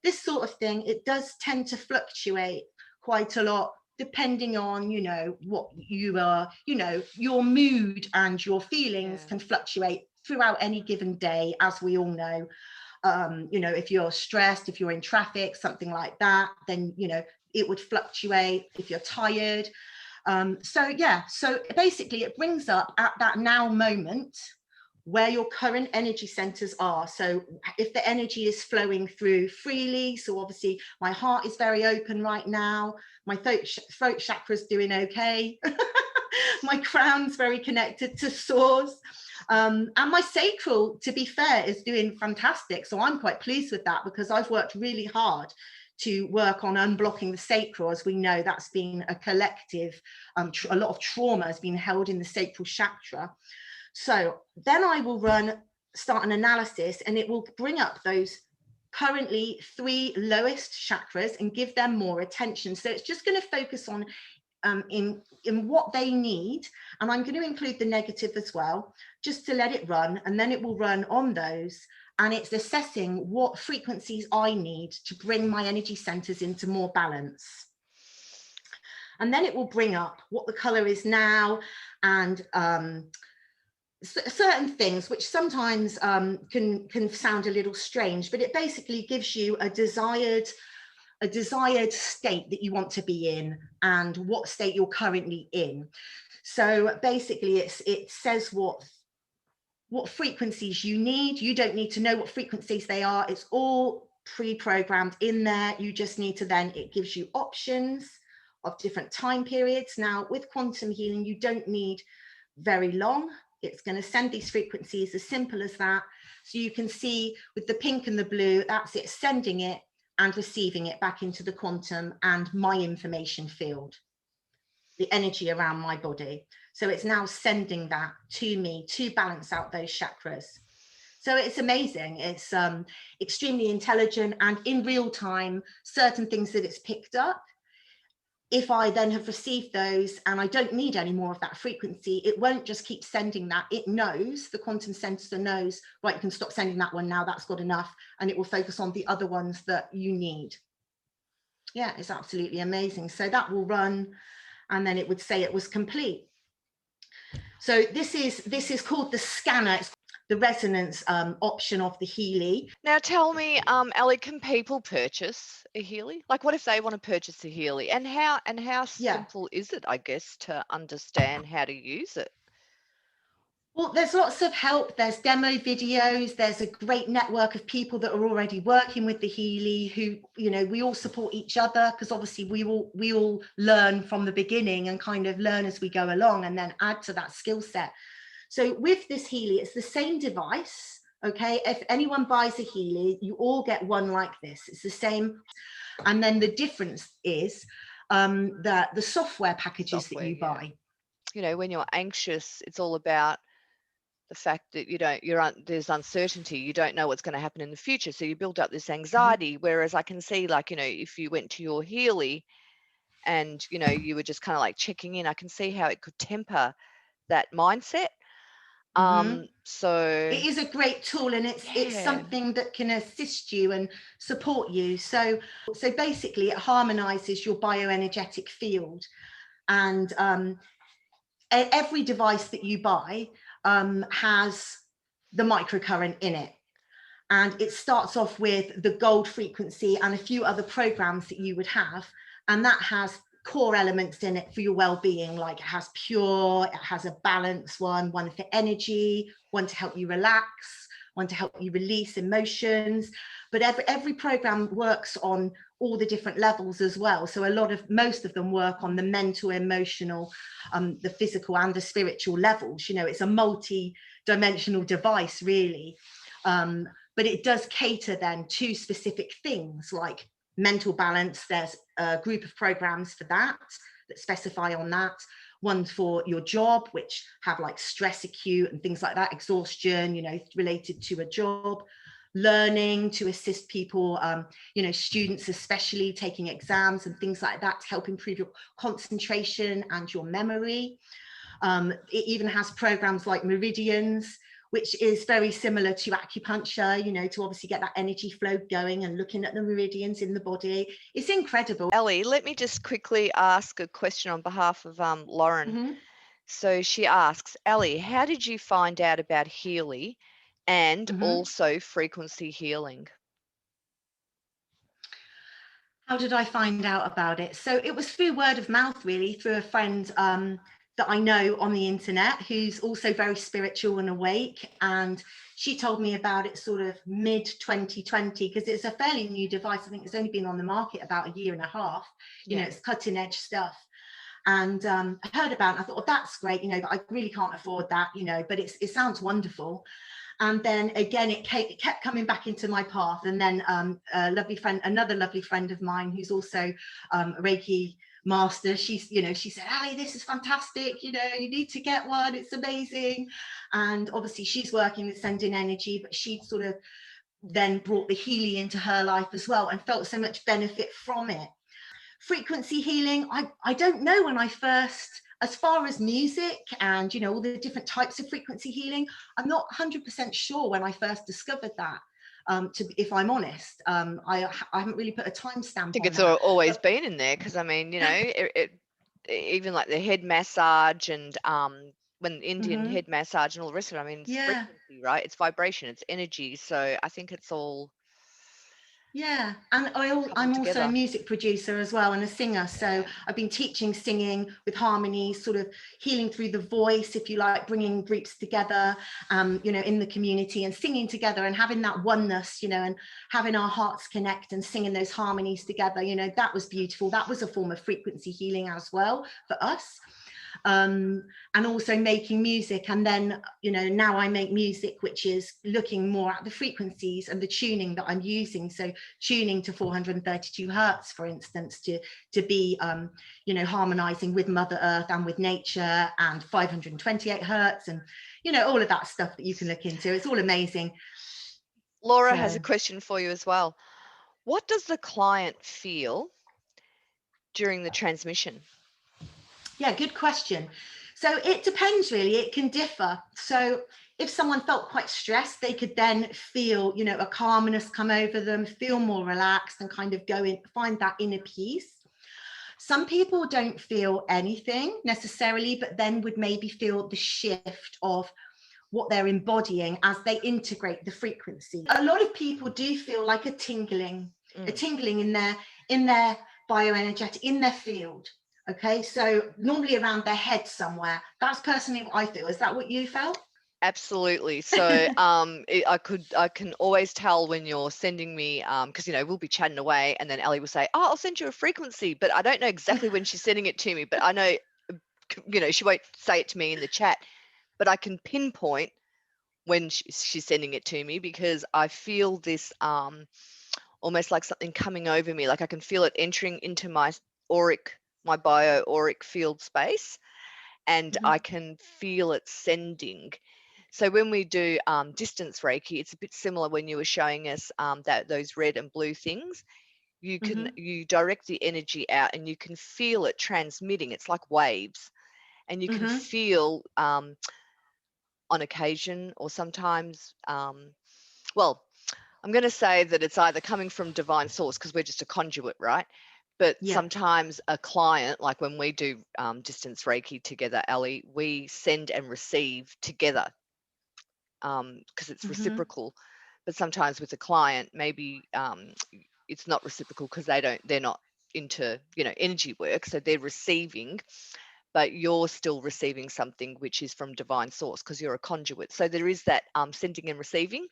this sort of thing, it does tend to fluctuate quite a lot depending on, you know, what you are, you know, your mood and your feelings can fluctuate throughout any given day, as we all know. You know, if you're stressed, if you're in traffic, something like that, then, you know, it would fluctuate. If you're tired. So yeah, so basically it brings up at that now moment where your current energy centers are. So if the energy is flowing through freely, so obviously my heart is very open right now, my throat chakra is doing okay, my crown's very connected to source, and my sacral, to be fair, is doing fantastic. So I'm quite pleased with that, because I've worked really hard to work on unblocking the sacral. As we know, that's been a collective, a lot of trauma has been held in the sacral chakra. So then I will start an analysis, and it will bring up those currently 3 lowest chakras and give them more attention. So it's just going to focus on in what they need, and I'm going to include the negative as well, just to let it run, and then it will run on those, and it's assessing what frequencies I need to bring my energy centers into more balance. And then it will bring up what the color is now, and certain things which sometimes can sound a little strange, but it basically gives you a desired state that you want to be in, and what state you're currently in. So basically it says what frequencies you need. You don't need to know what frequencies they are. It's all pre-programmed in there. You just need to then, it gives you options of different time periods. Now with quantum healing, you don't need very long. It's going to send these frequencies as simple as that. So you can see with the pink and the blue, that's it, sending it and receiving it back into the quantum and my information field, the energy around my body. So it's now sending that to me to balance out those chakras. So it's amazing. It's extremely intelligent, and in real time, certain things that it's picked up, if I then have received those and I don't need any more of that frequency, it won't just keep sending that. It knows, the quantum sensor knows, right, you can stop sending that one now, that's got enough, and it will focus on the other ones that you need. Yeah, it's absolutely amazing. So that will run, and then it would say it was complete. So this is called the scanner. It's the resonance option of the Healy. Now tell me, Ellie, can people purchase a Healy? Like, what if they want to purchase a Healy? And how simple is it, I guess, to understand how to use it? Well, there's lots of help. There's demo videos. There's a great network of people that are already working with the Healy, who, you know, we all support each other, because obviously we all learn from the beginning and kind of learn as we go along, and then add to that skill set. So with this Healy, it's the same device. Okay, if anyone buys a Healy, you all get one like this. It's the same, and then the difference is the software packages that you buy. You know, when you're anxious, it's all about the fact that there's uncertainty. You don't know what's going to happen in the future, so you build up this anxiety. Whereas I can see, like, you know, if you went to your Healy and, you know, you were just kind of like checking in, I can see how it could temper that mindset. So it is a great tool, and it's something that can assist you and support you. So basically it harmonizes your bioenergetic field, and every device that you buy has the microcurrent in it, and it starts off with the gold frequency and a few other programs that you would have, and that has core elements in it for your well-being. Like, it has pure, it has a balanced one for energy, one to help you relax, one to help you release emotions. But every program works on all the different levels as well. So most of them work on the mental, emotional, the physical and the spiritual levels. You know, it's a multi-dimensional device, really. But it does cater then to specific things like mental balance. There's a group of programs for that specify on that. One for your job, which have like stress acute and things like that, exhaustion, you know, related to a job. Learning to assist people, you know, students especially taking exams and things like that, to help improve your concentration and your memory. It even has programs like meridians, which is very similar to acupuncture, you know, to obviously get that energy flow going and looking at the meridians in the body. It's incredible. Ellie, let me just quickly ask a question on behalf of Lauren. So she asks, Ellie, how did you find out about Healy and also frequency healing? How did I find out about it? So it was through word of mouth, really, through a friend that I know on the internet who's also very spiritual and awake, and she told me about it sort of mid 2020, because it's a fairly new device. I think it's only been on the market about a year and a half. You know, it's cutting edge stuff. And I heard about it. I thought, well, that's great, you know, but I really can't afford that, you know, but it sounds wonderful. And then again, it kept coming back into my path. And then another lovely friend of mine who's also a Reiki master, she said, Ali, this is fantastic, you know, you need to get one, it's amazing. And obviously she's working with sending energy, but she sort of then brought the Healy into her life as well, and felt so much benefit from it. Frequency healing, I don't know when I first, as far as music and, you know, all the different types of frequency healing, I'm not 100% sure when I first discovered that. If I'm honest, I haven't really put a timestamp. I think on it's that, always been in there, because I mean, you know, even like the head massage and when Indian head massage and all the rest of it. I mean, it's frequency, right? It's vibration, it's energy. So I think it's all. Yeah, and I'm also a music producer as well, and a singer. So I've been teaching singing with harmonies, sort of healing through the voice, if you like, bringing groups together, you know, in the community, and singing together and having that oneness, you know, and having our hearts connect and singing those harmonies together. You know, that was beautiful. That was a form of frequency healing as well for us. And also making music. And then, you know, now I make music which is looking more at the frequencies and the tuning that I'm using. So tuning to 432 hertz, for instance, to be you know, harmonizing with Mother Earth and with nature, and 528 hertz, and, you know, all of that stuff that you can look into. It's all amazing. Laura has a question for you as well. What does the client feel during the transmission? Yeah, good question. So it depends, really. It can differ. So if someone felt quite stressed, they could then feel, you know, a calmness come over them, feel more relaxed, and kind of go in, find that inner peace. Some people don't feel anything necessarily, but then would maybe feel the shift of what they're embodying as they integrate the frequency. A lot of people do feel like a tingling in their bioenergetic, in their field. Okay, so normally around their head somewhere. That's personally what I feel. Is that what you felt? Absolutely. So I can always tell when you're sending me, because, you know, we'll be chatting away and then Ellie will say, oh, I'll send you a frequency, but I don't know exactly when she's sending it to me, but I know, you know, she won't say it to me in the chat, but I can pinpoint when she's sending it to me, because I feel this almost like something coming over me. Like I can feel it entering into my bio-auric field space, and I can feel it sending. So when we do distance Reiki, it's a bit similar when you were showing us those red and blue things. You can you direct the energy out and you can feel it transmitting. It's like waves, and you can feel on occasion, or sometimes, well, I'm going to say that it's either coming from divine source, because we're just a conduit, right? But sometimes a client, like when we do distance Reiki together, Ali, we send and receive together, because it's reciprocal. But sometimes with a client, maybe it's not reciprocal, because they're not into, you know, energy work, so they're receiving, but you're still receiving something which is from divine source, because you're a conduit. So there is that sending and receiving.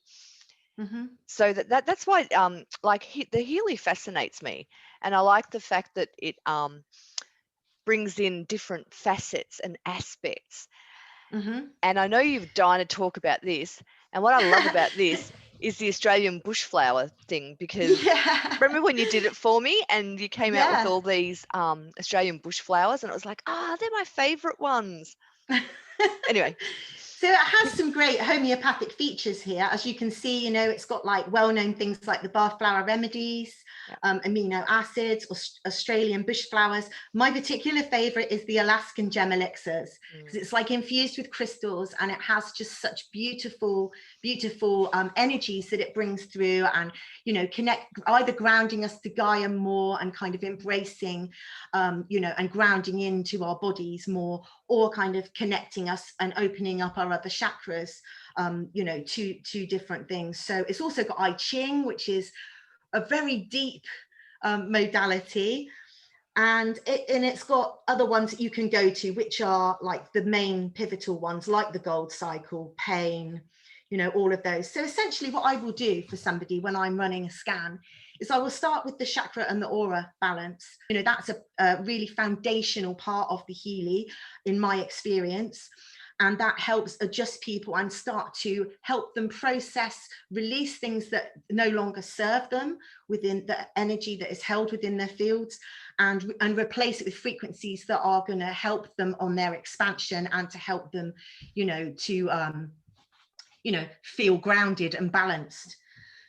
So that's why the Healy fascinates me, and I like the fact that it brings in different facets and aspects. And I know you've dying to talk about this, and what I love about this is the Australian bushflower thing, because remember when you did it for me and you came out with all these Australian bushflowers, and it was like, they're my favorite ones. Anyway. So it has some great homeopathic features here. As you can see, you know, it's got like well-known things like the bar flower remedies, amino acids, Australian bush flowers. My particular favorite is the Alaskan gem elixirs, because it's like infused with crystals, and it has just such beautiful, beautiful energies that it brings through, and, you know, either grounding us to Gaia more and kind of embracing, you know, and grounding into our bodies more, or kind of connecting us and opening up our other chakras, you know, to different things. So it's also got I Ching, which is a very deep modality. And it's got other ones that you can go to, which are like the main pivotal ones, like the gold cycle, pain, you know, all of those. So essentially what I will do for somebody when I'm running a scan is I will start with the chakra and the aura balance. You know, that's a really foundational part of the Healy in my experience. And that helps adjust people and start to help them process, release things that no longer serve them within the energy that is held within their fields, and replace it with frequencies that are going to help them on their expansion and to help them, you know, to feel grounded and balanced.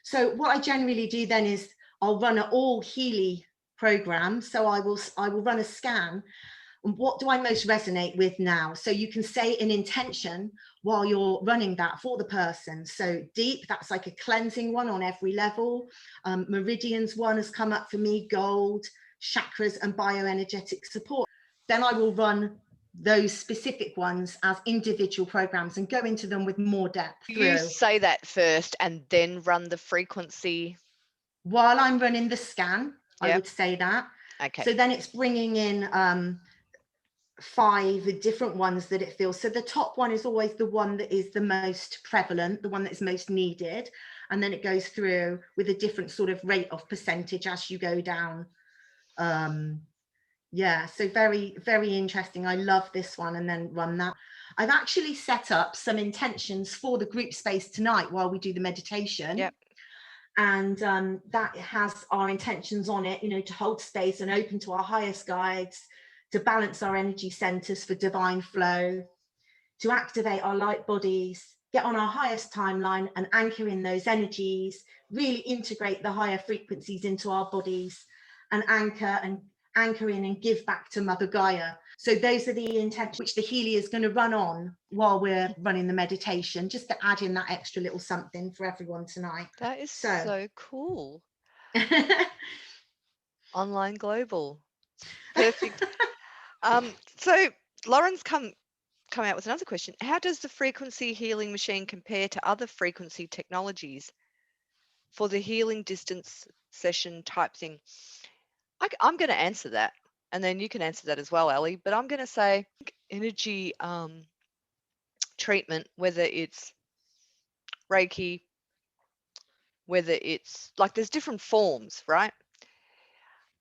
So what I generally do then is I'll run an all Healy program. So I will run a scan. And what do I most resonate with now? So you can say an intention while you're running that for the person. So deep, that's like a cleansing one on every level. Meridians one has come up for me, gold, chakras and bioenergetic support. Then I will run those specific ones as individual programs and go into them with more depth. You say that first and then run the frequency. While I'm running the scan, Yep. I would say that. Okay. So then it's bringing in 5 different ones that it feels. So the top one is always the one that is the most prevalent, the one that is most needed. And then it goes through with a different sort of rate of percentage as you go down. Yeah, so very, very interesting. I love this one, and then run that. I've actually set up some intentions for the group space tonight while we do the meditation. Yep. And that has our intentions on it, you know, to hold space and open to our highest guides, to balance our energy centers for divine flow, to activate our light bodies, get on our highest timeline and anchor in those energies, really integrate the higher frequencies into our bodies, and anchor in and give back to Mother Gaia. So those are the intentions which the Healy is going to run on while we're running the meditation, just to add in that extra little something for everyone tonight. That is so cool. Online global. Perfect. So Lauren's come out with another question. How does the frequency healing machine compare to other frequency technologies for the healing distance session type thing? I'm going to answer that, and then you can answer that as well, Ellie. But I'm going to say energy treatment, whether it's Reiki, whether it's like there's different forms, right?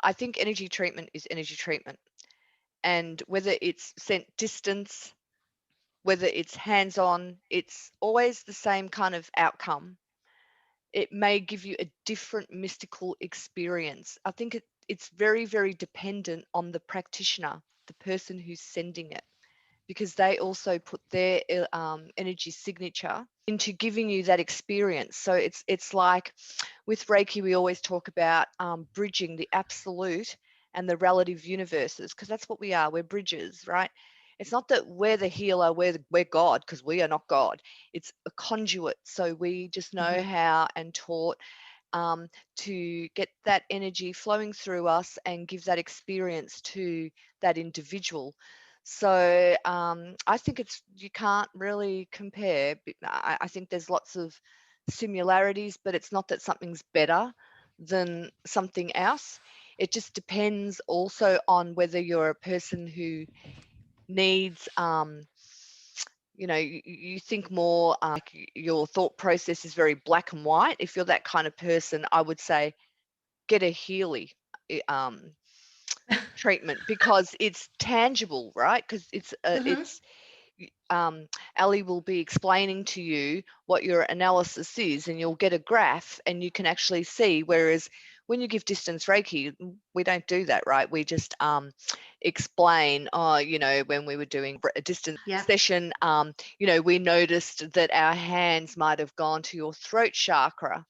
I think energy treatment is energy treatment. And whether it's sent distance, whether it's hands-on, it's always the same kind of outcome. It may give you a different mystical experience. I think it's very, very dependent on the practitioner, the person who's sending it, because they also put their energy signature into giving you that experience. So it's like with Reiki, we always talk about bridging the absolute and the relative universes, because that's what we are. We're bridges, right? It's not that we're the healer, we're God, because we are not God. It's a conduit. So we just know how and taught to get that energy flowing through us and give that experience to that individual. So I think you can't really compare. I think there's lots of similarities, but it's not that something's better than something else. It just depends also on whether you're a person who needs you think more like your thought process is very black and white. If you're that kind of person, I would say get a Healy treatment, because it's tangible, right? Because it's Ali will be explaining to you what your analysis is, and you'll get a graph and you can actually see. Whereas when you give distance Reiki, we don't do that, right? We just explain, when we were doing a distance session, we noticed that our hands might have gone to your throat chakra,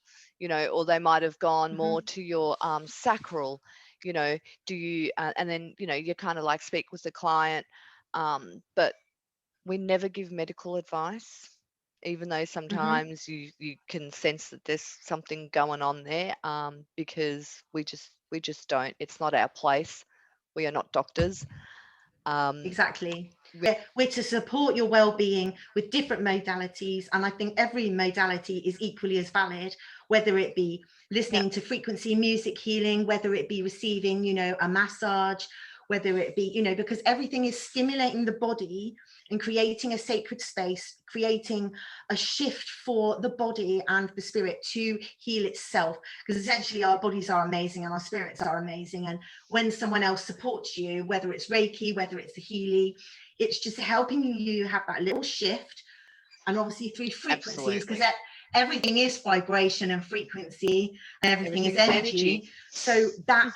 or they might have gone more to your sacral, do you, and then, you kind of like speak with the client, but we never give medical advice, even though sometimes you can sense that there's something going on there, because we just don't. It's not our place. We are not doctors. Exactly. We're to support your well-being with different modalities, and I think every modality is equally as valid, whether it be listening to frequency music healing, whether it be receiving, you know, a massage, whether it be, you know, because everything is stimulating the body and creating a sacred space, creating a shift for the body and the spirit to heal itself. Because essentially our bodies are amazing and our spirits are amazing. And when someone else supports you, whether it's Reiki, whether it's the Healy, it's just helping you have that little shift. And obviously through frequencies, because everything is vibration and frequency, and everything is energy. So that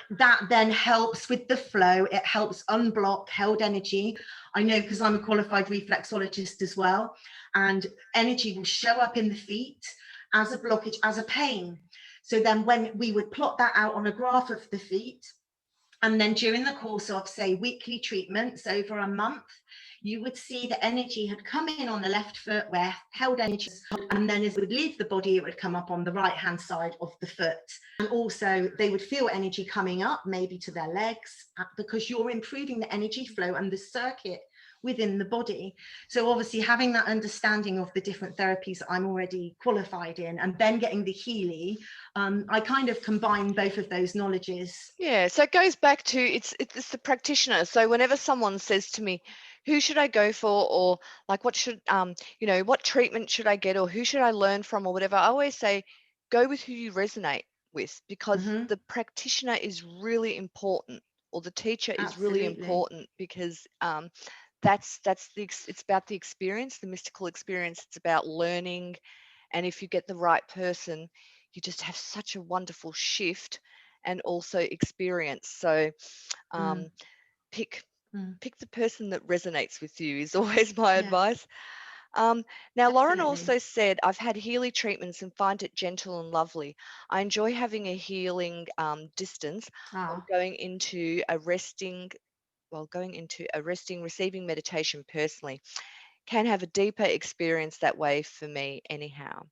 then helps with the flow. It helps unblock held energy. I know, because I'm a qualified reflexologist as well, and energy will show up in the feet as a blockage, as a pain. So then when we would plot that out on a graph of the feet, and then during the course of, say, weekly treatments over a month, you would see the energy had come in on the left foot where held energy, and then as it would leave the body, it would come up on the right-hand side of the foot. And also they would feel energy coming up, maybe to their legs, because you're improving the energy flow and the circuit within the body. So obviously having that understanding of the different therapies I'm already qualified in, and then getting the Healy, I kind of combine both of those knowledges. Yeah, so it goes back to it's the practitioner. So whenever someone says to me, who should I go for, or like what should you know, what treatment should I get, or who should I learn from, or whatever, I always say go with who you resonate with, because the practitioner is really important, or the teacher is really important, because that's it's about the experience, the mystical experience. It's about learning, and if you get the right person, you just have such a wonderful shift and also experience. So pick the person that resonates with you is always my advice. Now, Lauren also said, I've had Healy treatments and find it gentle and lovely. I enjoy having a healing distance while going into a resting, receiving meditation personally. Can have a deeper experience that way for me anyhow.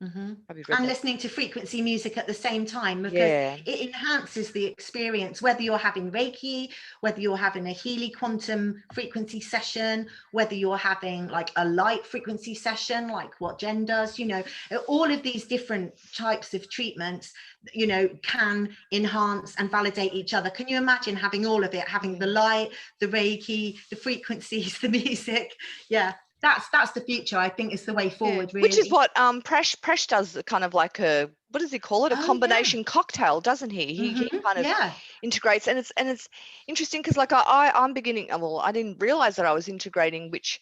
And listening to frequency music at the same time, because it enhances the experience, whether you're having Reiki, whether you're having a Healy quantum frequency session, whether you're having like a light frequency session, like what Jen does, you know, all of these different types of treatments, you know, can enhance and validate each other. Can you imagine having all of it, having the light, the Reiki, the frequencies, the music? Yeah. That's the future. I think is the way forward, really. Which is what Presh does, kind of like a, what does he call it? A combination cocktail, doesn't he? He kind of integrates, and it's interesting because like I'm beginning. Well, I didn't realize that I was integrating, which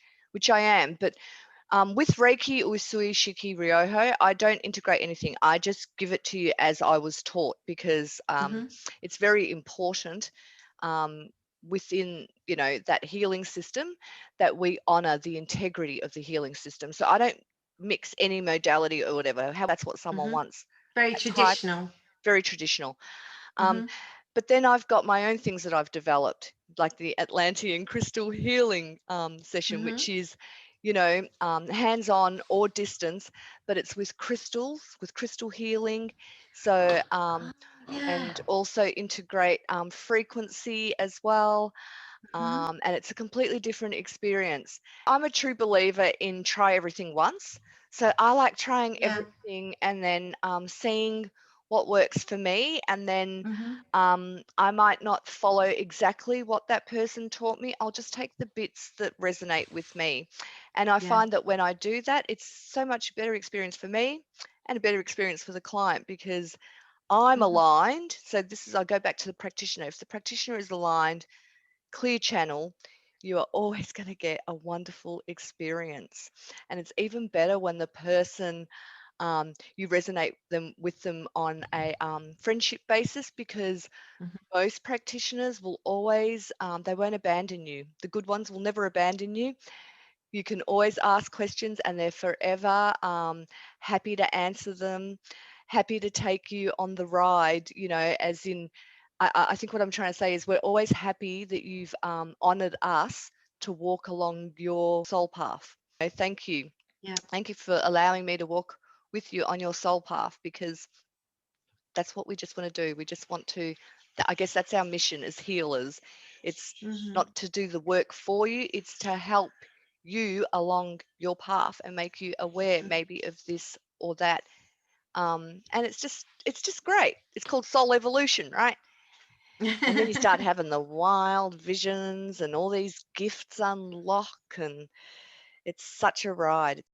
I am, but with Reiki Usui Shiki Ryoho, I don't integrate anything. I just give it to you as I was taught, because it's very important within, you know, that healing system, that we honor the integrity of the healing system. So I don't mix any modality or whatever. How that's what someone wants. Very traditional. Very traditional. But then I've got my own things that I've developed, like the Atlantean crystal healing session, which is, you know, hands-on or distance, but it's with crystals, with crystal healing. So and also integrate frequency as well. And it's a completely different experience. I'm a true believer in try everything once. So I like trying everything and then seeing what works for me. And then I might not follow exactly what that person taught me. I'll just take the bits that resonate with me. And I find that when I do that, it's so much better experience for me and a better experience for the client, because I'm aligned. So I go back to the practitioner. If the practitioner is aligned, clear channel, you are always going to get a wonderful experience. And it's even better when the person, you resonate with them on a friendship basis, because most practitioners will always, they won't abandon you. The good ones will never abandon you. You can always ask questions and they're forever happy to answer them, happy to take you on the ride, you know, as in, I think what I'm trying to say is we're always happy that you've honored us to walk along your soul path. So thank you. Thank you for allowing me to walk with you on your soul path, because that's what we just want to do. We just want to, I guess that's our mission as healers, It's Mhm. not to do the work for you, it's to help you along your path and make you aware maybe of this or that. And it's just great. It's called soul evolution, right? And then you start having the wild visions and all these gifts unlock, and it's such a ride.